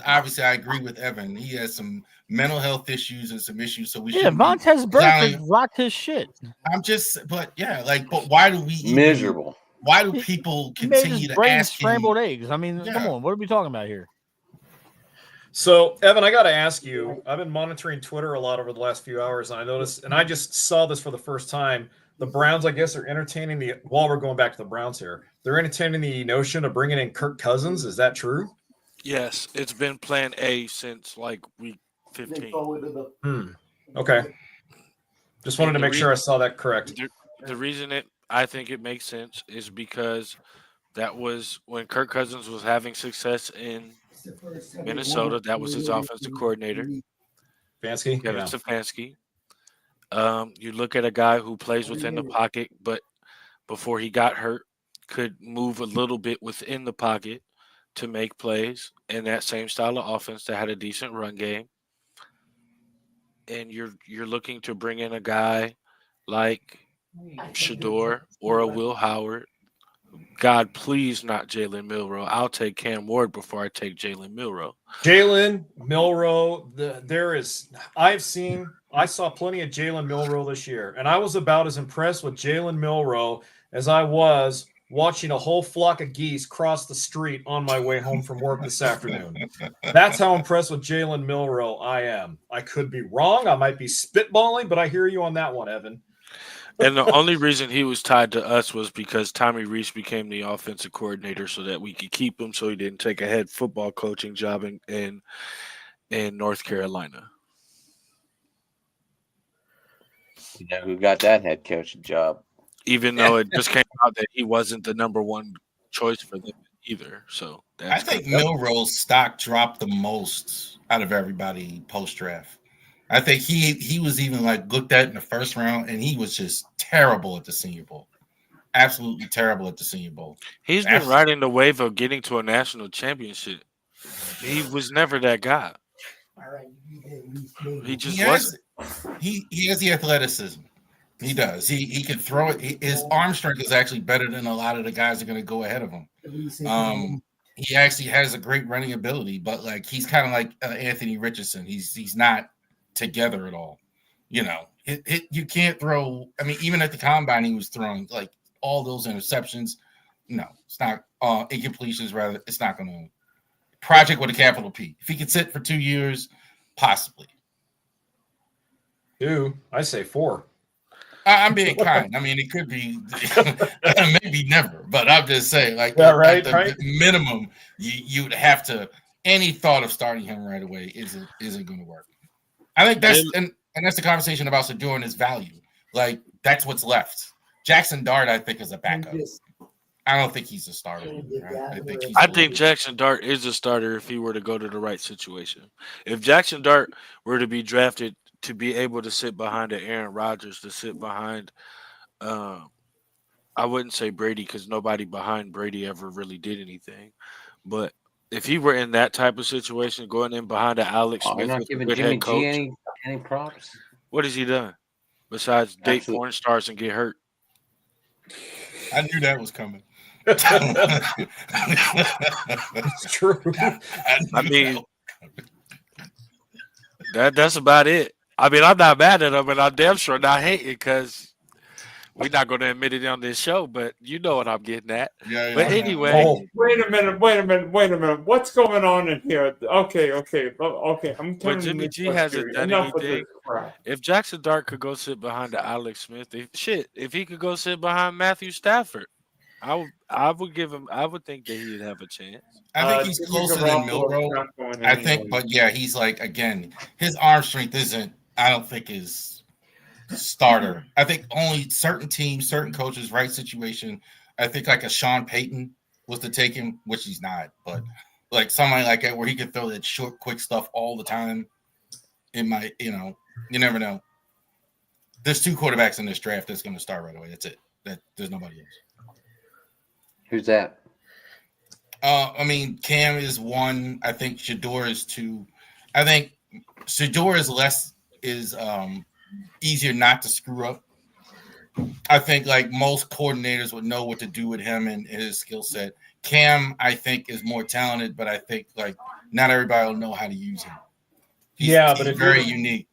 obviously, I agree with Evan. He has some mental health issues and some issues. So we Yeah, should. Vontez Johnny- Burfict rocked his shit. I'm just, but yeah, like, but why do we even, Miserable. Why do people He made continue his to brain ask scrambled him? eggs. I mean, Yeah. come on, what are we talking about here? So, Evan, I got to ask you. I've been monitoring Twitter a lot over the last few hours, and I noticed, and I just saw this for the first time. The Browns, I guess, are entertaining the. While we're going back to the Browns here, they're entertaining the notion of bringing in Kirk Cousins. Is that true? Yes, it's been Plan A since like week 15. Okay. Just wanted to The make sure I saw that correct. The reason I think it makes sense is because that was when Kirk Cousins was having success in Minnesota. That was his offensive coordinator, Stefanski? Kevin Yeah. Stefanski. You look at a guy who plays within the pocket, but before he got hurt, could move a little bit within the pocket to make plays in that same style of offense that had a decent run game. And you're looking to bring in a guy like Shador or a Will Howard. God, please not Jalen Milroe. I'll take Cam Ward before I take Jalen Milroe. Jalen Milroe, I saw plenty of Jalen Milroe this year, and I was about as impressed with Jalen Milroe as I was watching a whole flock of geese cross the street on my way home from work this afternoon. That's how impressed with Jalen Milroe I am. I could be wrong. I might be spitballing, but I hear you on that one, Evan. And the only reason he was tied to us was because Tommy Rees became the offensive coordinator so that we could keep him so he didn't take a head football coaching job in North Carolina. You know who got that head coaching job? Even though it just came out that he wasn't the number one choice for them either. So I think Milroe's stock dropped the most out of everybody post draft. I think he was even like looked at in the first round, and he was just terrible at the Senior Bowl. Absolutely terrible at the Senior Bowl. He's been riding the wave of getting to a national championship. He was never that guy. He just wasn't. He has the athleticism. He does. He can throw it. His arm strength is actually better than a lot of the guys that are going to go ahead of him. He actually has a great running ability, but like he's kind of like Anthony Richardson. He's not together at all. You know, you can't throw. I mean, even at the combine, he was throwing like all those interceptions. No, it's not incompletions. Rather, it's not going to project with a capital P. If he could sit for 2 years, possibly. 2, I say 4. I'm being kind. I mean, it could be maybe never, but I'm just saying, like, right. Minimum, you would have to. Any thought of starting him right away isn't going to work. I think that's and that's the conversation about Shador and his value. Like that's what's left. Jackson Dart, I think, is a backup. I don't think he's a starter. I think Jackson Dart is a starter if he were to go to the right situation. If Jackson Dart were to be drafted to be able to sit behind an Aaron Rodgers, to sit behind, I wouldn't say Brady because nobody behind Brady ever really did anything. But if he were in that type of situation, going in behind an Alex Smith, not with a giving good Jimmy head coach, G any props. what has he done besides date Absolutely. porn stars and get hurt? I knew that was coming. It's true. I mean, that's about it. I mean, I'm not mad at him, and I'm damn sure not hating because we're not going to admit it on this show, but you know what I'm getting at. Yeah, But anyway, Wait a minute. What's going on in here? Okay. I'm but turning Jimmy this G question. hasn't done Enough with anything. this crap. If Jackson Dart could go sit behind the Alex Smith, if he could go sit behind Matthew Stafford, I would give him. I would think that he'd have a chance. I think he's Jimmy closer than Garoppolo's not Milroe. going I think, anywhere. but yeah, he's like again, his arm strength isn't. I don't think is starter. I think only certain teams, certain coaches, right situation. I think like a Sean Payton was to take him, which he's not, but like somebody like that where he could throw that short, quick stuff all the time. It might, you never know. There's 2 quarterbacks in this draft that's going to start right away. That's it. There's nobody else. Who's that? I mean, Cam is 1. I think Shador is 2. I think Shador is easier not to screw up. I think like most coordinators would know what to do with him and his skill set. Cam, I think, is more talented, but I think like not everybody will know how to use him. He's but if very you're- unique.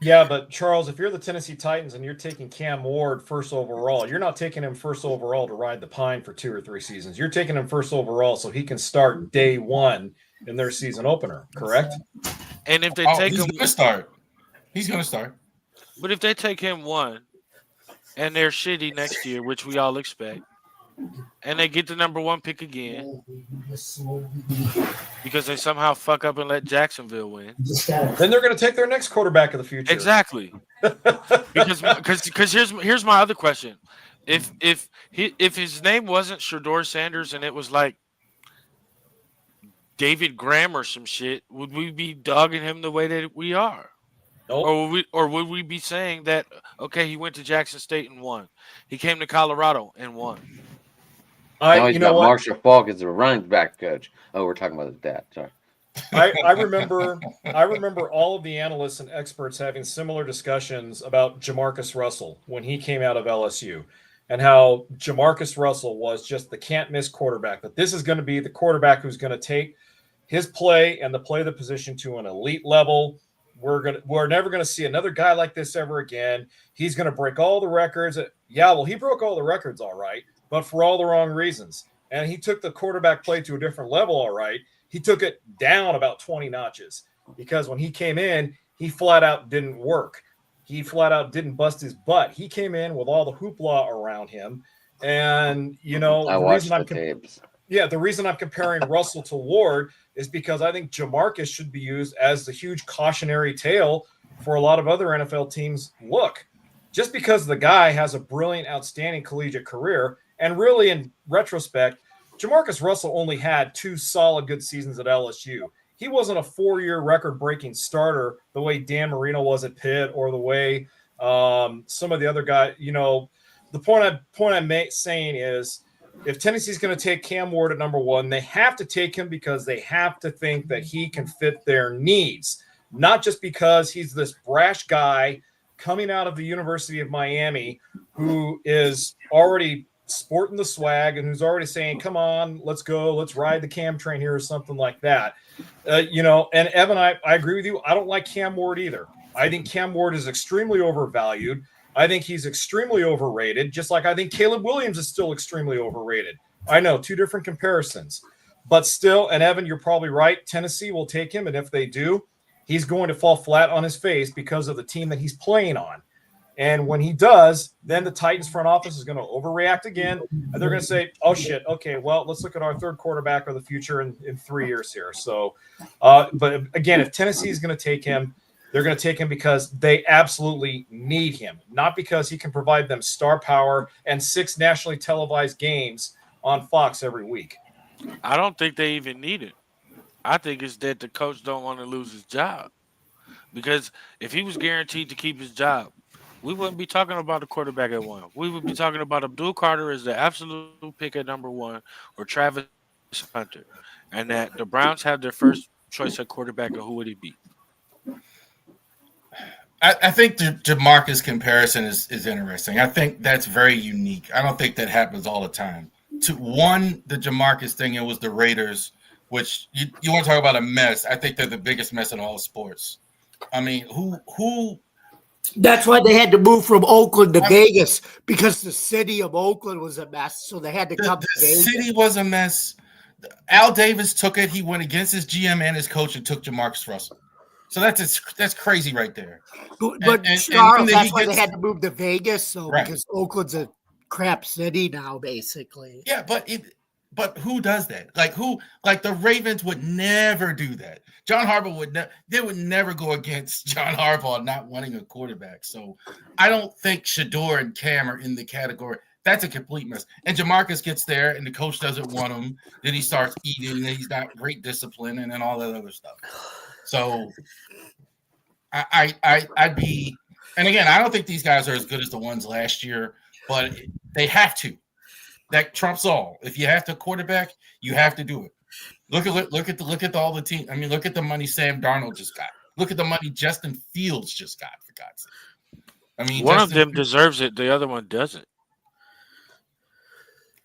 Yeah, but Charles, if you're the Tennessee Titans and you're taking Cam Ward first overall, you're not taking him first overall to ride the pine for 2 or 3 seasons. You're taking him first overall so he can start day one in their season opener, correct? And if they Oh, take he's him, going to start. He's going to start. but if they take him 1, and they're shitty next year, which we all expect, and they get the number 1 pick again because they somehow fuck up and let Jacksonville win. Then they're going to take their next quarterback of the future. Exactly. because here's my other question: if his name wasn't Shedeur Sanders and it was like David Graham or some shit, would we be dogging him the way that we are? Nope. Or would we be saying that okay, he went to Jackson State and won, he came to Colorado and won? Now he's You know got what? Marshall Falk as the running back coach. Oh, we're talking about his dad. Sorry. I remember all of the analysts and experts having similar discussions about Jamarcus Russell when he came out of LSU, and how Jamarcus Russell was just the can't miss quarterback. That this is going to be the quarterback who's going to take his play and the play of the position to an elite level. We're never going to see another guy like this ever again. He's going to break all the records. Yeah, well, he broke all the records, all right, but for all the wrong reasons. And he took the quarterback play to a different level, all right. He took it down about 20 notches because when he came in, he flat out didn't work. He flat out didn't bust his butt. He came in with all the hoopla around him. And, I watched the tapes. the reason I'm comparing Russell to Ward is because I think Jamarcus should be used as the huge cautionary tale for a lot of other NFL teams. Look, just because the guy has a brilliant, outstanding collegiate career, and really in retrospect, Jamarcus Russell only had 2 solid good seasons at LSU. He wasn't a 4-year record-breaking starter the way Dan Marino was at Pitt or the way some of the other guys. The point I'm saying is, if Tennessee's going to take Cam Ward at number 1, they have to take him because they have to think that he can fit their needs, not just because he's this brash guy coming out of the University of Miami who is already sporting the swag and who's already saying, come on, let's go, let's ride the Cam train here or something like that. And Evan, I agree with you. I don't like Cam Ward either. I think Cam Ward is extremely overvalued. I think he's extremely overrated, just like I think Caleb Williams is still extremely overrated. I know, 2 different comparisons. But still, and Evan, you're probably right, Tennessee will take him, and if they do, he's going to fall flat on his face because of the team that he's playing on. And when he does, then the Titans front office is going to overreact again, and they're going to say, oh, shit, okay, well, let's look at our 3rd quarterback of the future in 3 years here. So, but again, if Tennessee is going to take him, they're going to take him because they absolutely need him, not because he can provide them star power and 6 nationally televised games on Fox every week. I don't think they even need it. I think it's that the coach don't want to lose his job. Because if he was guaranteed to keep his job, we wouldn't be talking about the quarterback at 1. We would be talking about Abdul Carter as the absolute pick at number 1 or Travis Hunter. And that the Browns have their first choice at quarterback, and who would he be? I think the Jamarcus comparison is interesting. I think that's very unique. I don't think that happens all the time. The Jamarcus thing, it was the Raiders, which you want to talk about a mess. I think they're the biggest mess in all sports. I mean, who? That's why they had to move from Oakland to Vegas, because the city of Oakland was a mess. So they had to come to The Vegas. city was a mess. Al Davis took it. He went against his GM and his coach and took Jamarcus Russell. So that's crazy right there. But And Charles, then that's he why they gets- had to move to Vegas, so Right. because Oakland's a crap city now, basically. Yeah, but who does that? Like the Ravens would never do that. John Harbaugh they would never go against John Harbaugh not wanting a quarterback. So I don't think Shedeur and Cam are in the category. That's a complete mess. And Jamarcus gets there and the coach doesn't want him. Then he starts eating and he's got great discipline and then all that other stuff. So I'd be, and again, I don't think these guys are as good as the ones last year, but they have to. That trumps all. If you have to quarterback, you have to do it. Look at all the team. I mean, look at the money Sam Darnold just got. Look at the money Justin Fields just got, for God's sake. I mean, One of them deserves it, the other one doesn't.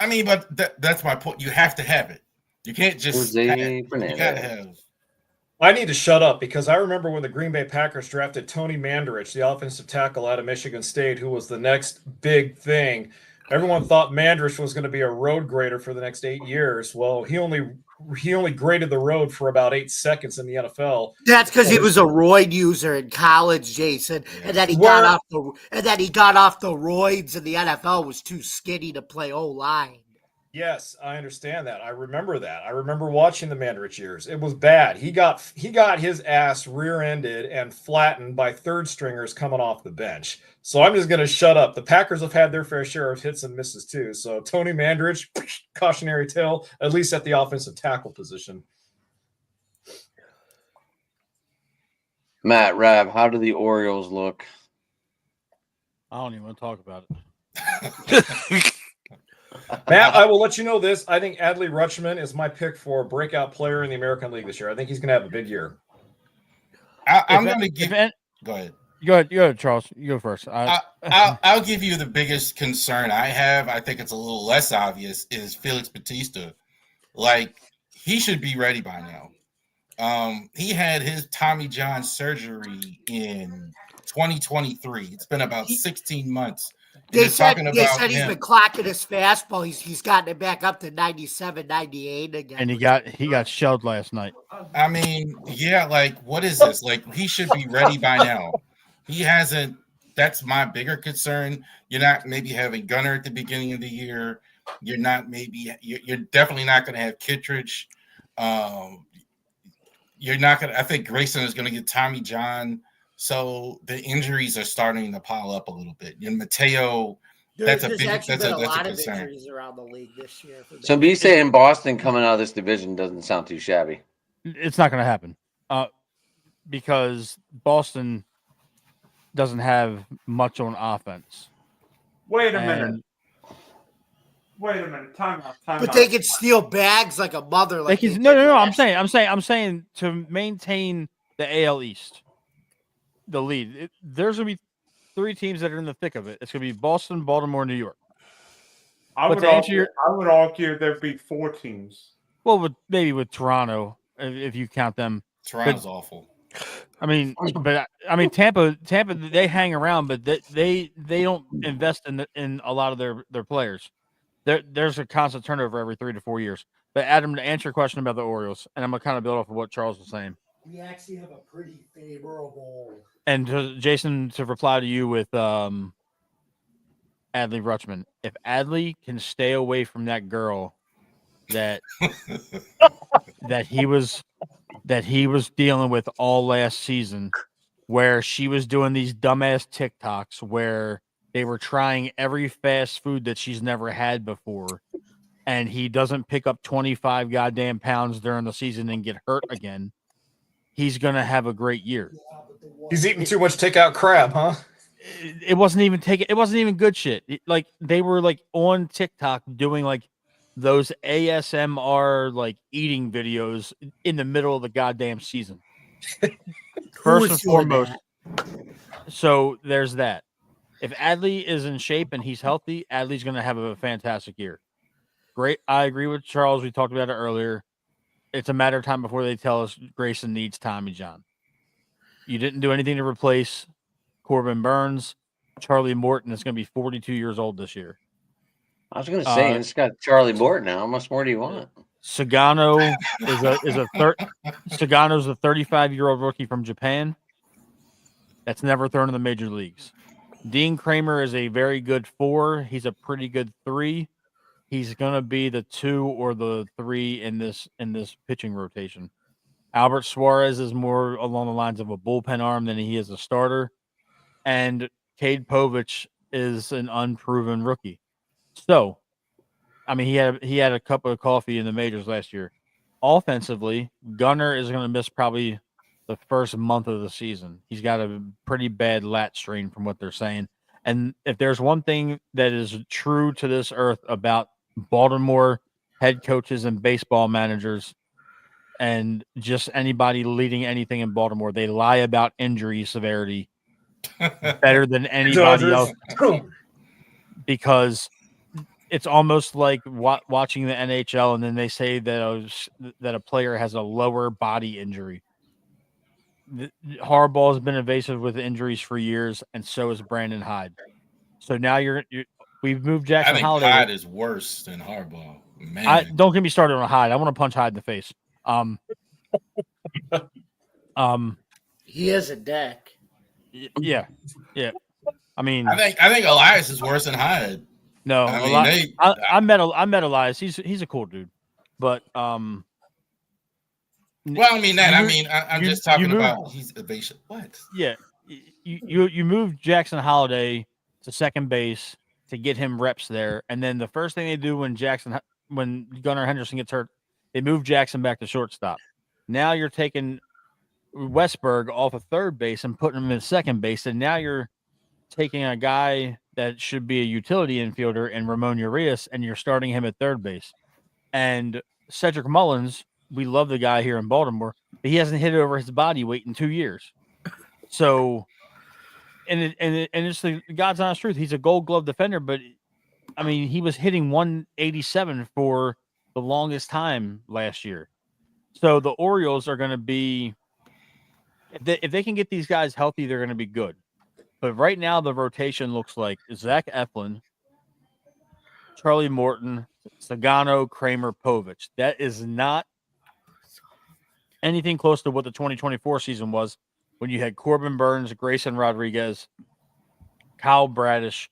I mean, but that's my point. You have to have it. You can't just Jose have it. You Fernandez. gotta have. I need to shut up because I remember when the Green Bay Packers drafted Tony Mandarich, the offensive tackle out of Michigan State, who was the next big thing. Everyone thought Mandarich was going to be a road grader for the next 8 years. Well, he only graded the road for about 8 seconds in the NFL. That's because he was a roid user in college, Jason, and then he got off the roids, and the NFL was too skinny to play O-line. Yes, I understand that. I remember that. I remember watching the Mandarich years. It was bad. He got his ass rear-ended and flattened by third stringers coming off the bench. So I'm just going to shut up. The Packers have had their fair share of hits and misses too. So Tony Mandarich, cautionary tale, at least at the offensive tackle position. Matt, Rab, how do the Orioles look? I don't even want to talk about it. Matt, I will let you know this. I think Adley Rutschman is my pick for breakout player in the American League this year. I think he's going to have a big year. I'm going to give. Go ahead. Go ahead, Charles. You go first. I'll give you the biggest concern I have. I think it's a little less obvious. Is Felix Bautista? Like, he should be ready by now. He had his Tommy John surgery in 2023. It's been about 16 months. They said he's been clocking his fastball. He's gotten it back up to 97, 98 again. And he got shelled last night. I mean, yeah, like, what is this? Like, he should be ready by now. He hasn't. That's my bigger concern. You're not maybe having Gunnar at the beginning of the year. You're definitely not going to have Kittredge. You're not going to. I think Grayson is going to get Tommy John. So the injuries are starting to pile up a little bit. And Mateo, that's a lot of concern. injuries around the league this year. So me saying Boston coming out of this division doesn't sound too shabby. It's not going to happen because Boston doesn't have much on offense. Wait a minute. Time out. But they can steal bags like a mother. Like no. I'm saying to maintain the AL East, the lead. There's gonna be 3 teams that are in the thick of it. It's gonna be Boston, Baltimore, New York. I would argue there'd be 4 teams. Well, maybe with Toronto, if you count them. Toronto's awful. I mean, Tampa, they hang around, but they don't invest in a lot of their players. There's a constant turnover every 3 to 4 years. But Adam, to answer your question about the Orioles, and I'm gonna kind of build off of what Charles was saying. We actually have a pretty favorable. And Jason, to reply to you with Adley Rutschman, if Adley can stay away from that girl that he was dealing with all last season, where she was doing these dumbass TikToks where they were trying every fast food that she's never had before, and he doesn't pick up 25 goddamn pounds during the season and get hurt again, he's gonna have a great year. He's eating too much takeout crab, huh? It wasn't even good shit. Like, they were like on TikTok doing like those ASMR like eating videos in the middle of the goddamn season. First and foremost. So there's that. If Adley is in shape and he's healthy, Adley's going to have a fantastic year. Great. I agree with Charles. We talked about it earlier. It's a matter of time before they tell us Grayson needs Tommy John. You didn't do anything to replace Corbin Burns. Charlie Morton is going to be 42 years old this year. I was going to say, it's got Charlie Morton now. How much more do you want? Sagano Sagano's a 35-year-old rookie from Japan that's never thrown in the major leagues. Dean Kramer is a very good 4. He's a pretty good 3. He's going to be the 2 or the 3 in this pitching rotation. Albert Suarez is more along the lines of a bullpen arm than he is a starter. And Cade Povich is an unproven rookie. So, I mean, he had a cup of coffee in the majors last year. Offensively, Gunnar is going to miss probably the first month of the season. He's got a pretty bad lat strain from what they're saying. And if there's one thing that is true to this earth about Baltimore head coaches and baseball managers and just anybody leading anything in Baltimore, they lie about injury severity better than anybody else, because it's almost like watching the NHL and then they say that a player has a lower body injury. Harbaugh has been evasive with injuries for years, and so is Brandon Hyde. So now we've moved I Jackson think Holiday. Hyde is worse than Harbaugh. Man, Don't get me started on Hyde. I want to punch Hyde in the face. He is a deck. Yeah. I mean, I think Elias is worse than Hyde. no, I met Elias. He's a cool dude, but Well, I mean that. I'm just talking about he's evasive. What? Yeah, you moved Jackson Holiday to second base to get him reps there, and then the first thing they do when Gunnar Henderson gets hurt, they move Jackson back to shortstop. Now you're taking Westberg off of third base and putting him in second base, and now you're taking a guy that should be a utility infielder and Ramon Urias, and you're starting him at third base. And Cedric Mullins, we love the guy here in Baltimore, but he hasn't hit it over his body weight in 2 years. So, and it's the God's honest truth. He's a Gold Glove defender, but I mean, he was hitting 187 for the longest time last year. So the Orioles are going to be, if they can get these guys healthy, they're going to be good. But right now, the rotation looks like Zach Eflin, Charlie Morton, Sagano, Kramer, Povich. That is not anything close to what the 2024 season was when you had Corbin Burns, Grayson Rodriguez, Kyle Bradish,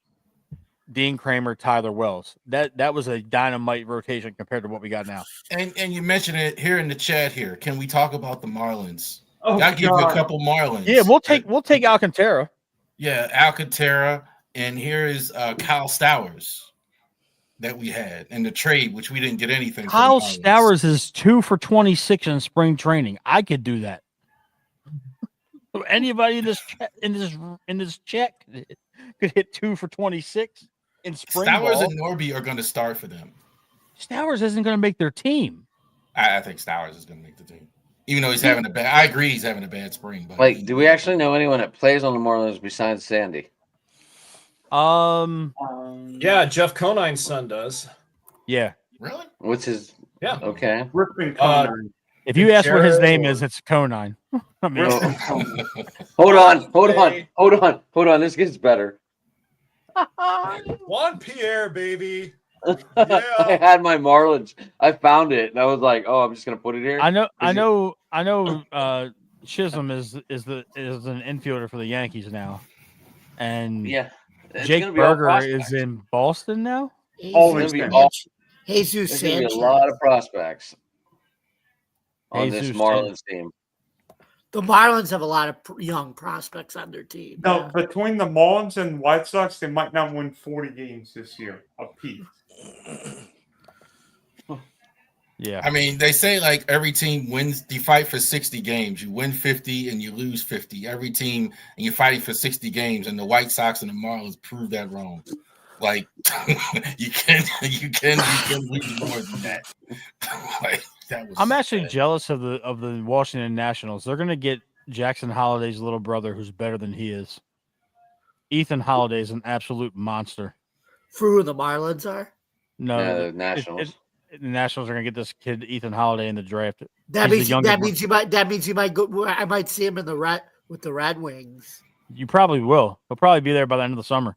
Dean Kramer, Tyler Wells. That was a dynamite rotation compared to what we got now. And you mentioned it here in the chat here. Can we talk about the Marlins? Oh, I'll give you a couple Marlins. Yeah, we'll take Alcantara. Yeah, Alcantara, and here is Kyle Stowers that we had in the trade, which we didn't get anything. Kyle Stowers is 2 for 26 in spring training. I could do that. Anybody in this check could hit 2 for 26 in spring. Stowers ball. and Norby are going to start for them. Stowers isn't going to make their team. I think Stowers is going to make the team, even though he's having a bad. I agree, he's having a bad spring. But Like, do we actually know anyone that plays on the Marlins besides Sandy? Yeah, Jeff Conine's son does. Yeah. Really? What's his? Yeah. Okay. Ripping Conine. If you ask what his name Jared is, it's Conine. I mean, Hold on. This gets better. Juan Pierre, baby. I had my Marlins. I found it, and I was like, "Oh, I'm just gonna put it here." I know. Chisholm is an infielder for the Yankees now, and Yeah. It's Jake gonna be all Berger prospects. is in Boston now. Always It's gonna be been. all- Jesus There's gonna be Sanchez. a lot of prospects on this Jesus Marlins team. The Marlins have a lot of young prospects on their team. No, between the Marlins and White Sox, they might not win 40 games this year apiece. Yeah. I mean, they say like every team wins. You fight for 60 games. You win 50 and you lose 50. Every team, and you're fighting for 60 games. And the White Sox and the Marlins prove that wrong. Like you can lose more than that. Like, that was I'm actually bad. jealous of the Washington Nationals. They're going to get Jackson Holliday's little brother, who's better than he is. Ethan Holiday is an absolute monster. For who the Marlins are? No, Yeah, the Nationals. The Nationals are going to get this kid Ethan Holiday in the draft. That He's the means younger that means you might go. I might see him in with the Red Wings. You probably will. He'll probably be there by the end of the summer.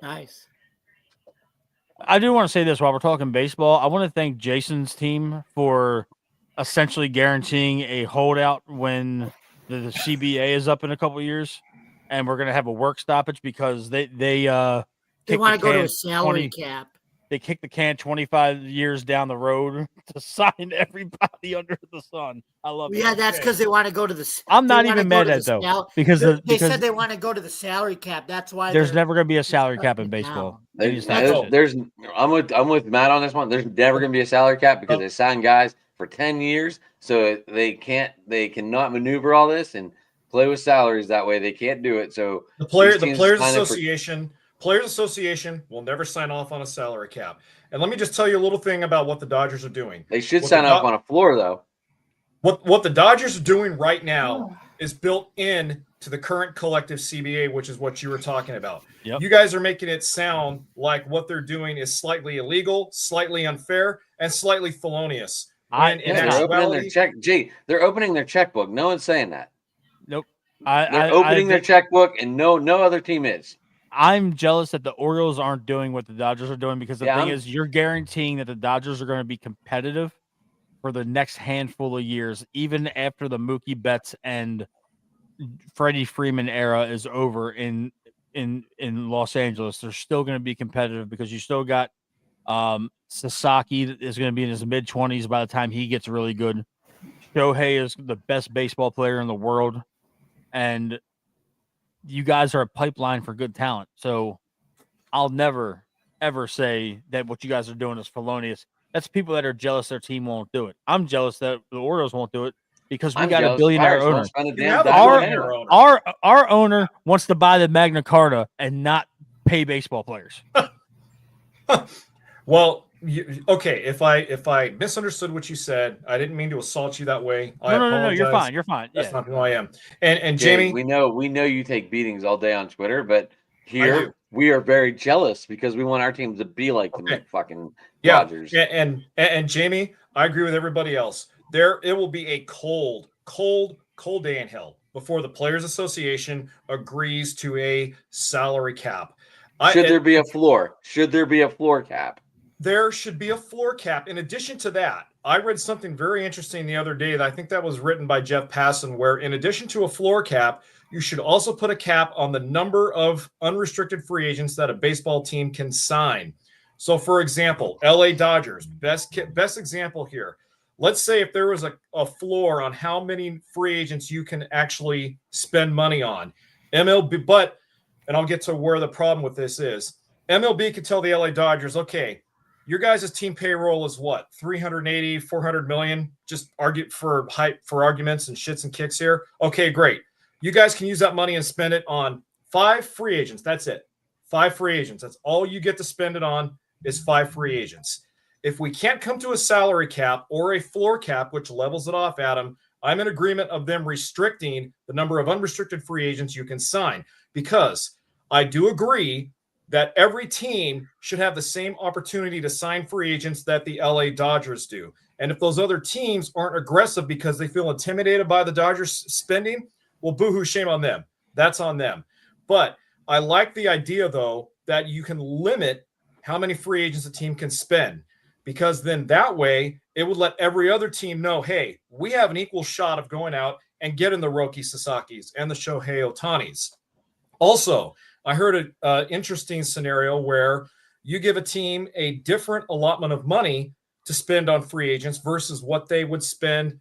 Nice. I do want to say this while we're talking baseball. I want to thank Jason's team for essentially guaranteeing a holdout when the CBA is up in a couple of years, and we're going to have a work stoppage because they want to go to a salary cap. They kicked the can 25 years down the road to sign everybody under the sun. I love it. Yeah, that's because they want to go to the. I'm not they wanna even go mad to at the it, though, sal- because they said they want to go to the salary cap. That's why there's they're- never going to be a salary cap in baseball. They need to stop that shit. I'm with Matt on this one. There's never going to be a salary cap because they sign guys for 10 years, so they cannot maneuver all this and play with salaries that way. They can't do it. So The Players sign up Association will never sign off on a salary cap. And let me just tell you a little thing about what the Dodgers are doing. They should What sign the up Do- on a floor though. What the Dodgers are doing right now is built in to the current collective CBA, which is what you were talking about. Yep. You guys are making it sound like what they're doing is slightly illegal, slightly unfair, and slightly felonious. When in They're opening their actuality, check. Gee, they're opening their checkbook. No one's saying that. They're opening their checkbook, and no other team is. I'm jealous that the Orioles aren't doing what the Dodgers are doing, because the Yeah, thing I'm- is, you're guaranteeing that the Dodgers are going to be competitive for the next handful of years, even after the Mookie Betts and Freddie Freeman era is over in Los Angeles. They're still going to be competitive because you still got Sasaki that is going to be in his mid-20s by the time he gets really good. Shohei is the best baseball player in the world, and you guys are a pipeline for good talent. So I'll never, ever say that what you guys are doing is felonious. That's people that are jealous their team won't do it. I'm jealous that the Orioles won't do it because we I'm got jealous a billionaire Pirates won't owner. spend a You damn have a dime on billionaire anyone. owner. Our owner wants to buy the Magna Carta and not pay baseball players. Well, okay. If I misunderstood what you said, I didn't mean to assault you that way. No. You're apologize. fine. You're fine. That's Yeah. not who I am. And Jay, Jamie, we know you take beatings all day on Twitter, but do. here we are very jealous because we want our team to be like Okay. the fucking yeah, Dodgers. and Jamie, I agree with everybody else. It will be a cold day in hell before the Players Association agrees to a salary cap. Should there be a floor? Should there be a floor cap? There should be a floor cap. In addition to that, I read something very interesting the other day that I think that was written by Jeff Passan, where in addition to a floor cap, you should also put a cap on the number of unrestricted free agents that a baseball team can sign. So, for example, LA Dodgers, best example here. Let's say if there was a floor on how many free agents you can actually spend money on. MLB, and I'll get to where the problem with this is. MLB could tell the LA Dodgers, okay, your guys' team payroll is what? 380, 400 million? Just argue for arguments and shits and kicks here. Okay, great. You guys can use that money and spend it on 5 free agents. That's it. 5 free agents. That's all you get to spend it on is 5 free agents. If we can't come to a salary cap or a floor cap, which levels it off, Adam, I'm in agreement of them restricting the number of unrestricted free agents you can sign, because I do agree that every team should have the same opportunity to sign free agents that the LA Dodgers do. And if those other teams aren't aggressive because they feel intimidated by the Dodgers spending, well, boohoo, shame on them. That's on them. But I like the idea, though, that you can limit how many free agents a team can spend, because then that way it would let every other team know, hey, we have an equal shot of going out and getting the Roki Sasakis and the Shohei Ohtanis. Also, I heard an interesting scenario where you give a team a different allotment of money to spend on free agents versus what they would spend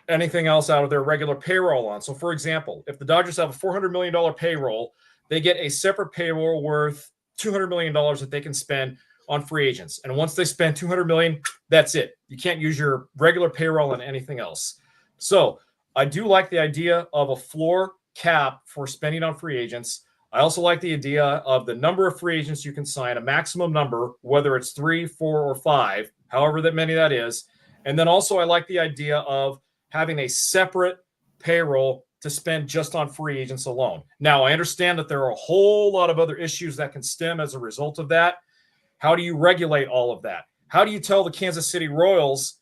anything else out of their regular payroll on. So, for example, if the Dodgers have a $400 million payroll, they get a separate payroll worth $200 million that they can spend on free agents. And once they spend $200 million, that's it. You can't use your regular payroll on anything else. So I do like the idea of a floor cap for spending on free agents. I also like the idea of the number of free agents you can sign, a maximum number, whether it's 3, 4, or 5, however that many that is. And then also I like the idea of having a separate payroll to spend just on free agents alone. Now, I understand that there are a whole lot of other issues that can stem as a result of that. How do you regulate all of that? How do you tell the Kansas City Royals,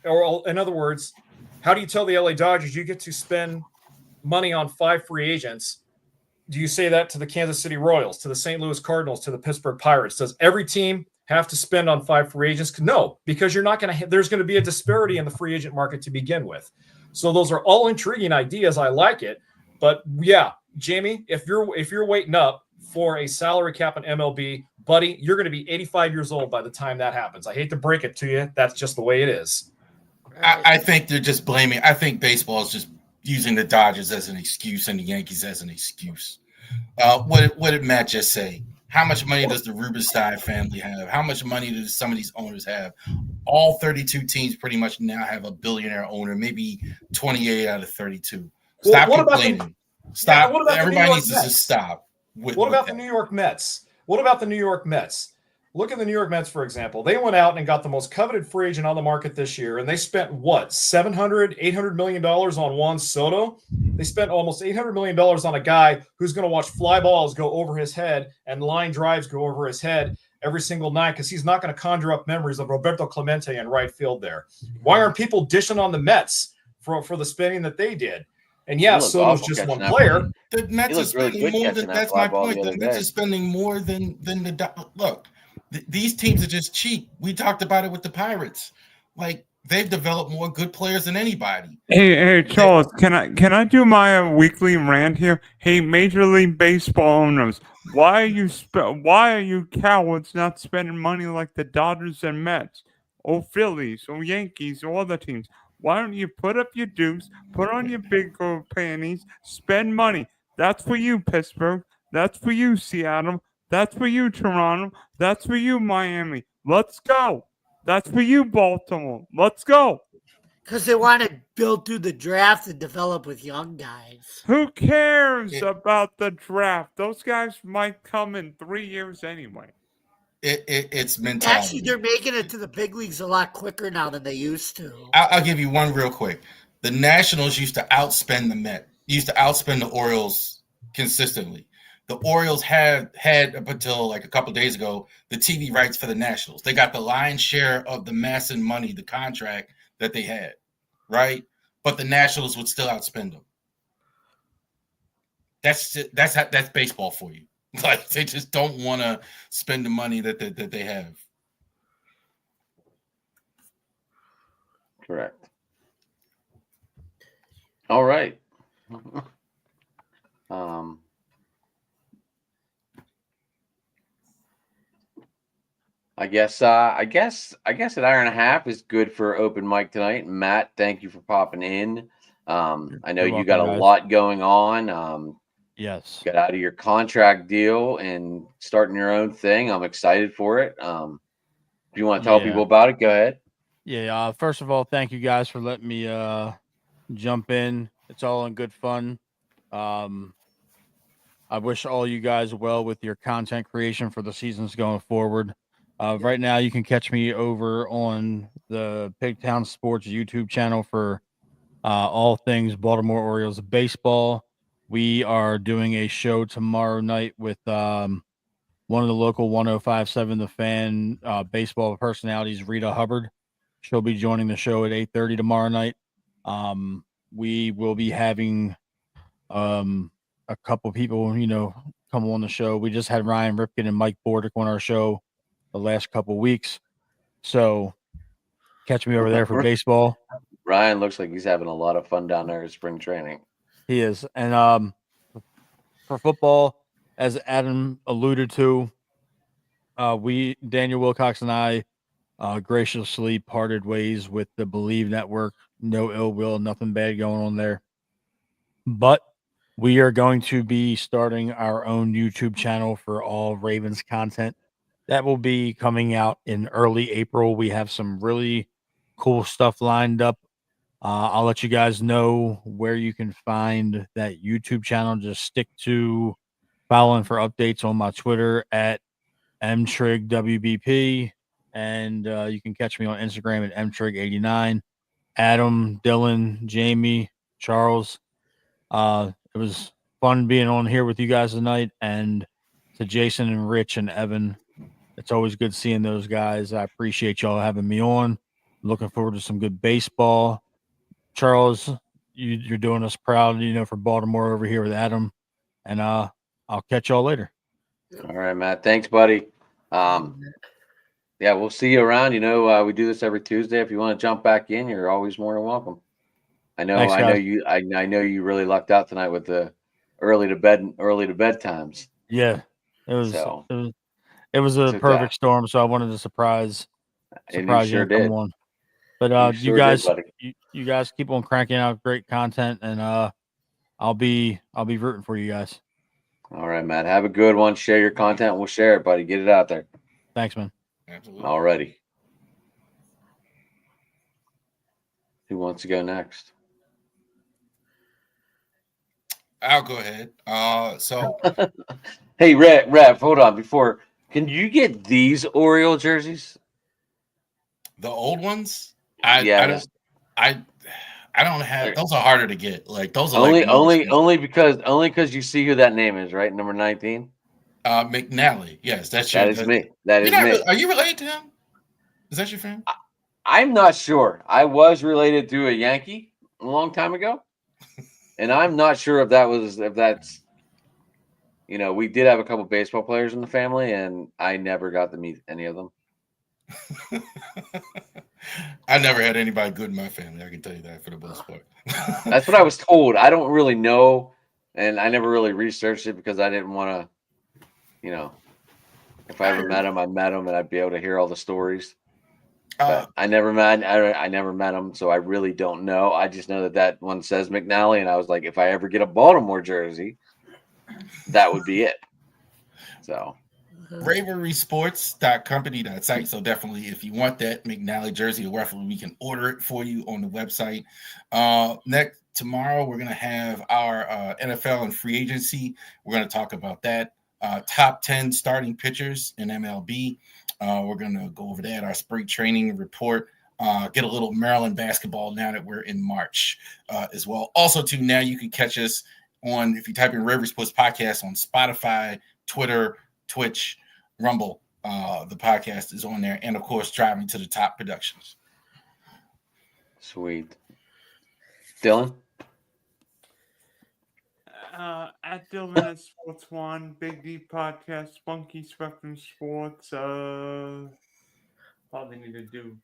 or in other words, how do you tell the LA Dodgers you get to spend money on 5 free agents? Do you say that to the Kansas City Royals, to the St. Louis Cardinals, to the Pittsburgh Pirates? Does every team have to spend on 5 free agents? No, because you're not going to. There's going to be a disparity in the free agent market to begin with. So those are all intriguing ideas. I like it, but yeah, Jamie, if you're waiting up for a salary cap in MLB, buddy, you're going to be 85 years old by the time that happens. I hate to break it to you. That's just the way it is. I think they're just blaming. I think baseball is just using the Dodgers as an excuse and the Yankees as an excuse. What did Matt just say? How much money does the Rubenstein family have? How much money do some of these owners have? All 32 teams pretty much now have a billionaire owner, maybe 28 out of 32. Stop complaining. Stop. Everybody needs to just stop. What about the New York Mets? What about the New York Mets? Look at the New York Mets, for example. They went out and got the most coveted free agent on the market this year, and they spent, what, $800 million on Juan Soto? They spent almost $800 million on a guy who's going to watch fly balls go over his head and line drives go over his head every single night because he's not going to conjure up memories of Roberto Clemente in right field there. Why aren't people dishing on the Mets for the spending that they did? And yeah, looked Soto's awful just catching one that player. ball. The Mets are looked really spending good more catching than that that's fly my ball the point. The other Mets day. are spending more than look. These teams are just cheap. We talked about it with the Pirates. Like they've developed more good players than anybody. Hey, Charles, can I do my weekly rant here? Hey, Major League Baseball owners, why are you cowards not spending money like the Dodgers and Mets, or Phillies, or Yankees, or other teams? Why don't you put up your dukes, put on your big gold panties, spend money? That's for you, Pittsburgh. That's for you, Seattle. That's for you, Toronto. That's for you, Miami. Let's go. That's for you, Baltimore. Let's go. Because they want to build through the draft and develop with young guys. Who cares It- about the draft? Those guys might come in 3 years anyway. It's mentality. Actually, they're making it to the big leagues a lot quicker now than they used to. I'll give you one real quick. The Nationals used to outspend the Mets. Used to outspend the Orioles consistently. The Orioles had up until like a couple of days ago the TV rights for the Nationals. They got the lion's share of the mass and money, the contract that they had, right? But the Nationals would still outspend them. That's baseball for you. Like they just don't want to spend the money that they have. Correct. All right. I guess an hour and a half is good for open mic tonight. Matt, thank you for popping in. I know You're you got a welcome, guys. lot going on. Yes. Got out of your contract deal and starting your own thing. I'm excited for it. If you want to tell Yeah. people about it, go ahead. Yeah. First of all, thank you guys for letting me jump in. It's all in good fun. I wish all you guys well with your content creation for the seasons going forward. Right now, you can catch me over on the Pigtown Sports YouTube channel for all things Baltimore Orioles baseball. We are doing a show tomorrow night with one of the local 105.7 The Fan baseball personalities, Rita Hubbard. She'll be joining the show at 8:30 tomorrow night. We will be having a couple people, come on the show. We just had Ryan Ripken and Mike Bordick on our show the last couple weeks. So catch me over there for baseball. Ryan looks like he's having a lot of fun down there at spring training. He is. And for football, as Adam alluded to, Daniel Wilcox and I graciously parted ways with the Believe Network. No ill will, nothing bad going on there. But we are going to be starting our own YouTube channel for all Ravens content. That will be coming out in early April. We have some really cool stuff lined up. I'll let you guys know where you can find that YouTube channel. Just stick to following for updates on my Twitter at mtrigwbp. And you can catch me on Instagram at mtrig89. Adam, Dylan, Jamie, Charles. It was fun being on here with you guys tonight. And to Jason and Rich and Evan, it's always good seeing those guys. I appreciate y'all having me on. Looking forward to some good baseball. Charles, you're doing us proud, for Baltimore over here with Adam. And I'll catch y'all later. All right, Matt. Thanks, buddy. Yeah, we'll see you around. We do this every Tuesday. If you want to jump back in, you're always more than welcome. I know you really lucked out tonight with the early to bed times. Yeah, it was a perfect that. storm. So I wanted to surprise And you sure did. Come on. But You sure did, buddy. you guys keep on cranking out great content, and I'll be rooting for you guys. All right, Matt. Have a good one. Share your content. We'll share it, buddy. Get it out there. Thanks, man. Absolutely. All righty. Who wants to go next? I'll go ahead. So Hey, Rev, hold on. Can you get these Oriole jerseys? the old ones, I don't have. Those are harder to get. Like those are only because you see who that name is, right? Number 19. McNally. Yes, that is me. That is me. Are you related to him? Is that your friend? I'm not sure. I was related to a Yankee a long time ago. And I'm not sure if that's, we did have a couple baseball players in the family, and I never got to meet any of them. I never had anybody good in my family. I can tell you that for the most part. That's what I was told. I don't really know, and I never really researched it because I didn't want to, if I ever met him, I met him, and I'd be able to hear all the stories. But I never met him, so I really don't know. I just know that one says McNally, and I was like, if I ever get a Baltimore jersey, that would be it. So RaverySports.company.site. So definitely, if you want that McNally jersey or whatever, we can order it for you on the website. Tomorrow, we're going to have our NFL and free agency. We're going to talk about that. Top 10 starting pitchers in MLB. We're going to go over that, our spring training report, get a little Maryland basketball now that we're in March as well. Also, too, now you can catch us on, if you type in Ravery Sports Podcast on Spotify, Twitter, Twitch, Rumble. The podcast is on there. And, of course, Driving to the Top Productions. Sweet. Dylan? At Dylan at Sports One, Big D Podcast, Funky Spectrum Sports. Probably need to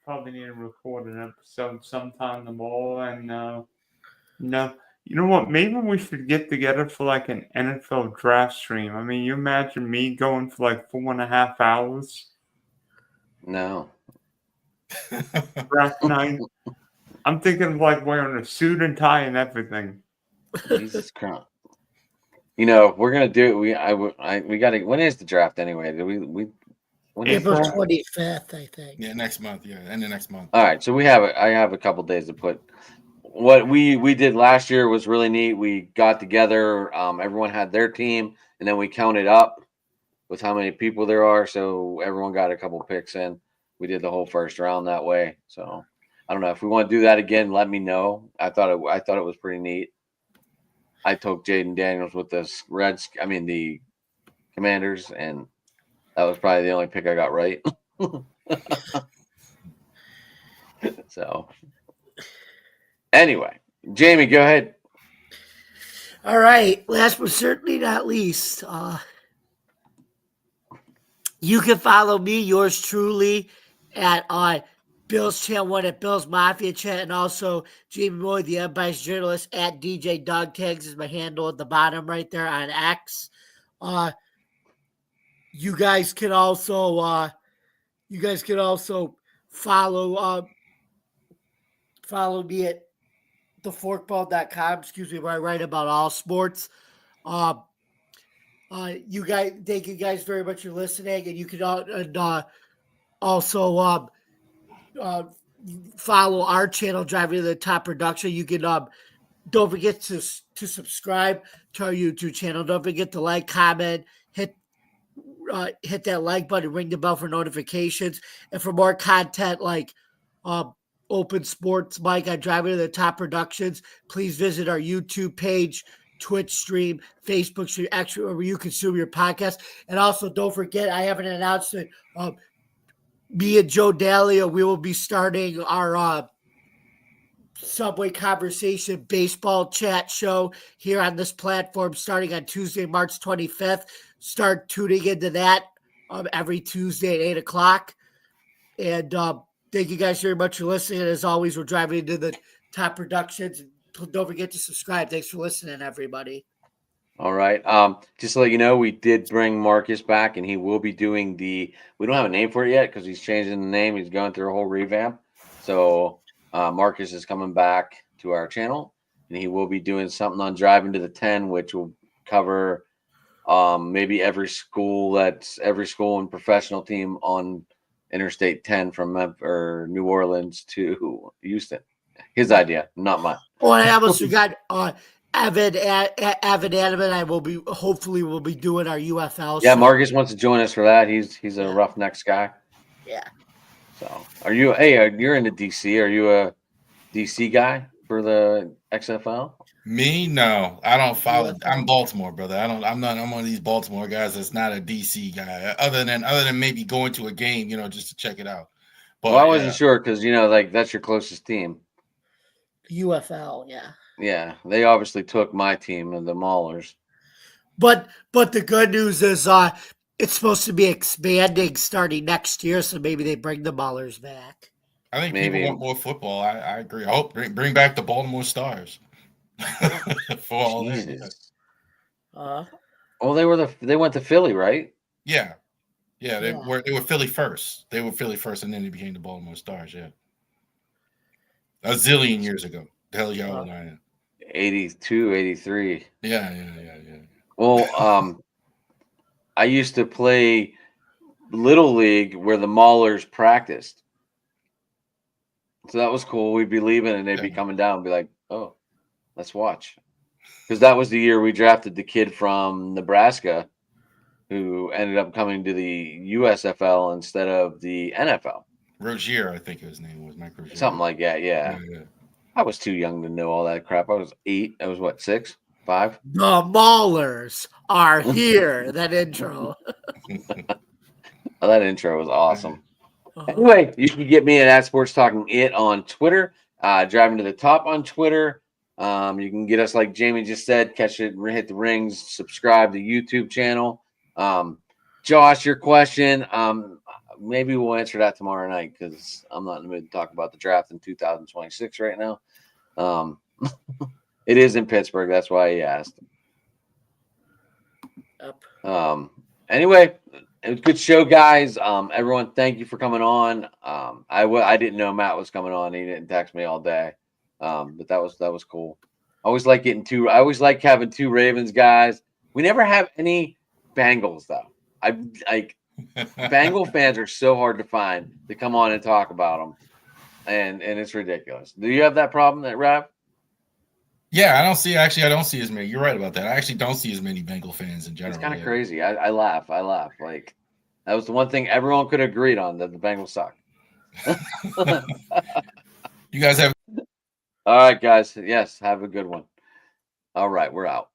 record an episode sometime tomorrow. And you know what? Maybe we should get together for like an NFL draft stream. I mean, you imagine me going for like 4.5 hours No. draft night. I'm thinking of like wearing a suit and tie and everything. Jesus Christ. We're gonna do it. We got to. When is the draft anyway? April 25th, I think. Yeah, next month. Yeah, end of next month. All right, so I have a couple days to put. What we did last year was really neat. We got together. Everyone had their team, and then we counted up with how many people there are. So everyone got a couple picks in. We did the whole first round that way. So I don't know if we want to do that again. Let me know. I thought it was pretty neat. I took Jaden Daniels with the Commanders, and that was probably the only pick I got right. So, anyway, Jamie, go ahead. All right. Last but certainly not least, you can follow me, yours truly, at Bill's Channel 1 at Bill's Mafia Chat, and also Jamie Moy, the unbiased journalist, at DJ Dog Tags is my handle at the bottom right there on X. You guys can also follow me at theforkball.com, where I write about all sports. You guys, thank you guys very much for listening, and you can also follow our channel, Driving to the Top Production. You can don't forget to subscribe to our YouTube channel. Don't forget to like, comment, hit that like button, ring the bell for notifications, and for more content like Open Sports Mike on Driving to the Top Productions, please visit our YouTube page, Twitch stream, Facebook stream, actually where you consume your podcast. And also, don't forget, I have an announcement. Me and Joe Dahlia, we will be starting our Subway Conversation baseball chat show here on this platform starting on Tuesday, March 25th. Start tuning into that every Tuesday at 8 o'clock. And thank you guys very much for listening. And as always, we're Driving into the Top Productions. Don't forget to subscribe. Thanks for listening, everybody. All right. Just to let you know, we did bring Marcus back, and he will be doing we don't have a name for it yet because he's changing the name. He's going through a whole revamp. So Marcus is coming back to our channel, and he will be doing something on Driving to the 10, which will cover maybe every school and professional team on Interstate 10 from New Orleans to Houston. His idea, not mine. Oh, and I almost forgot Evan Adam and I will be doing our UFL. Yeah, Marcus wants to join us for that. He's a Roughnecks guy. Yeah. So you're into DC. Are you a DC guy for the XFL? Me? No, I don't follow. I'm Baltimore, brother. I'm one of these Baltimore guys that's not a DC guy. Other than maybe going to a game, just to check it out. But I wasn't sure because that's your closest team. UFL, yeah. Yeah, they obviously took my team and the Maulers. But the good news is it's supposed to be expanding starting next year, so maybe they bring the Maulers back. I think Maybe. people want more football. I agree. I hope bring back the Baltimore Stars for all that. Jesus. Uh, Oh, they went to Philly, right? Yeah, yeah. They Yeah. were Philly first. They were Philly first, and then they became the Baltimore Stars. Yeah, a zillion years ago. The hell y'all old I am. 82, 83. Yeah. Well, I used to play Little League where the Maulers practiced. So that was cool. We'd be leaving and they'd be Yeah. coming down and be like, oh, let's watch. Because that was the year we drafted the kid from Nebraska who ended up coming to the USFL instead of the NFL. Rozier, I think his name was Mike Rozier. Something like that, yeah. I was too young to know all that crap. I was 8. I was what, 6, 5? the Maulers are here. That intro. Oh, that intro was awesome. Uh-huh. Anyway, you can get me at Sports Talking It on Twitter. Driving to the Top on Twitter. You can get us, like Jamie just said, catch it, hit the rings, subscribe to the YouTube channel. Josh, your question. Maybe we'll answer that tomorrow night because I'm not in the mood to talk about the draft in 2026 right now. It is in Pittsburgh. That's why he asked. Yep. Anyway, it was a good show, guys. Everyone, thank you for coming on. I didn't know Matt was coming on. He didn't text me all day. But that was cool. I always like having 2 Ravens guys. We never have any Bengals though. Bengal fans are so hard to find to come on and talk about them, and it's ridiculous. Do you have that problem, that Rav? Yeah, I don't see as many. You're right about that. I actually don't see as many Bengal fans in general. It's kind of crazy. I laugh. Like that was the one thing everyone could have agreed on, that the Bengals suck. You guys have. All right, guys. Yes, have a good one. All right, we're out.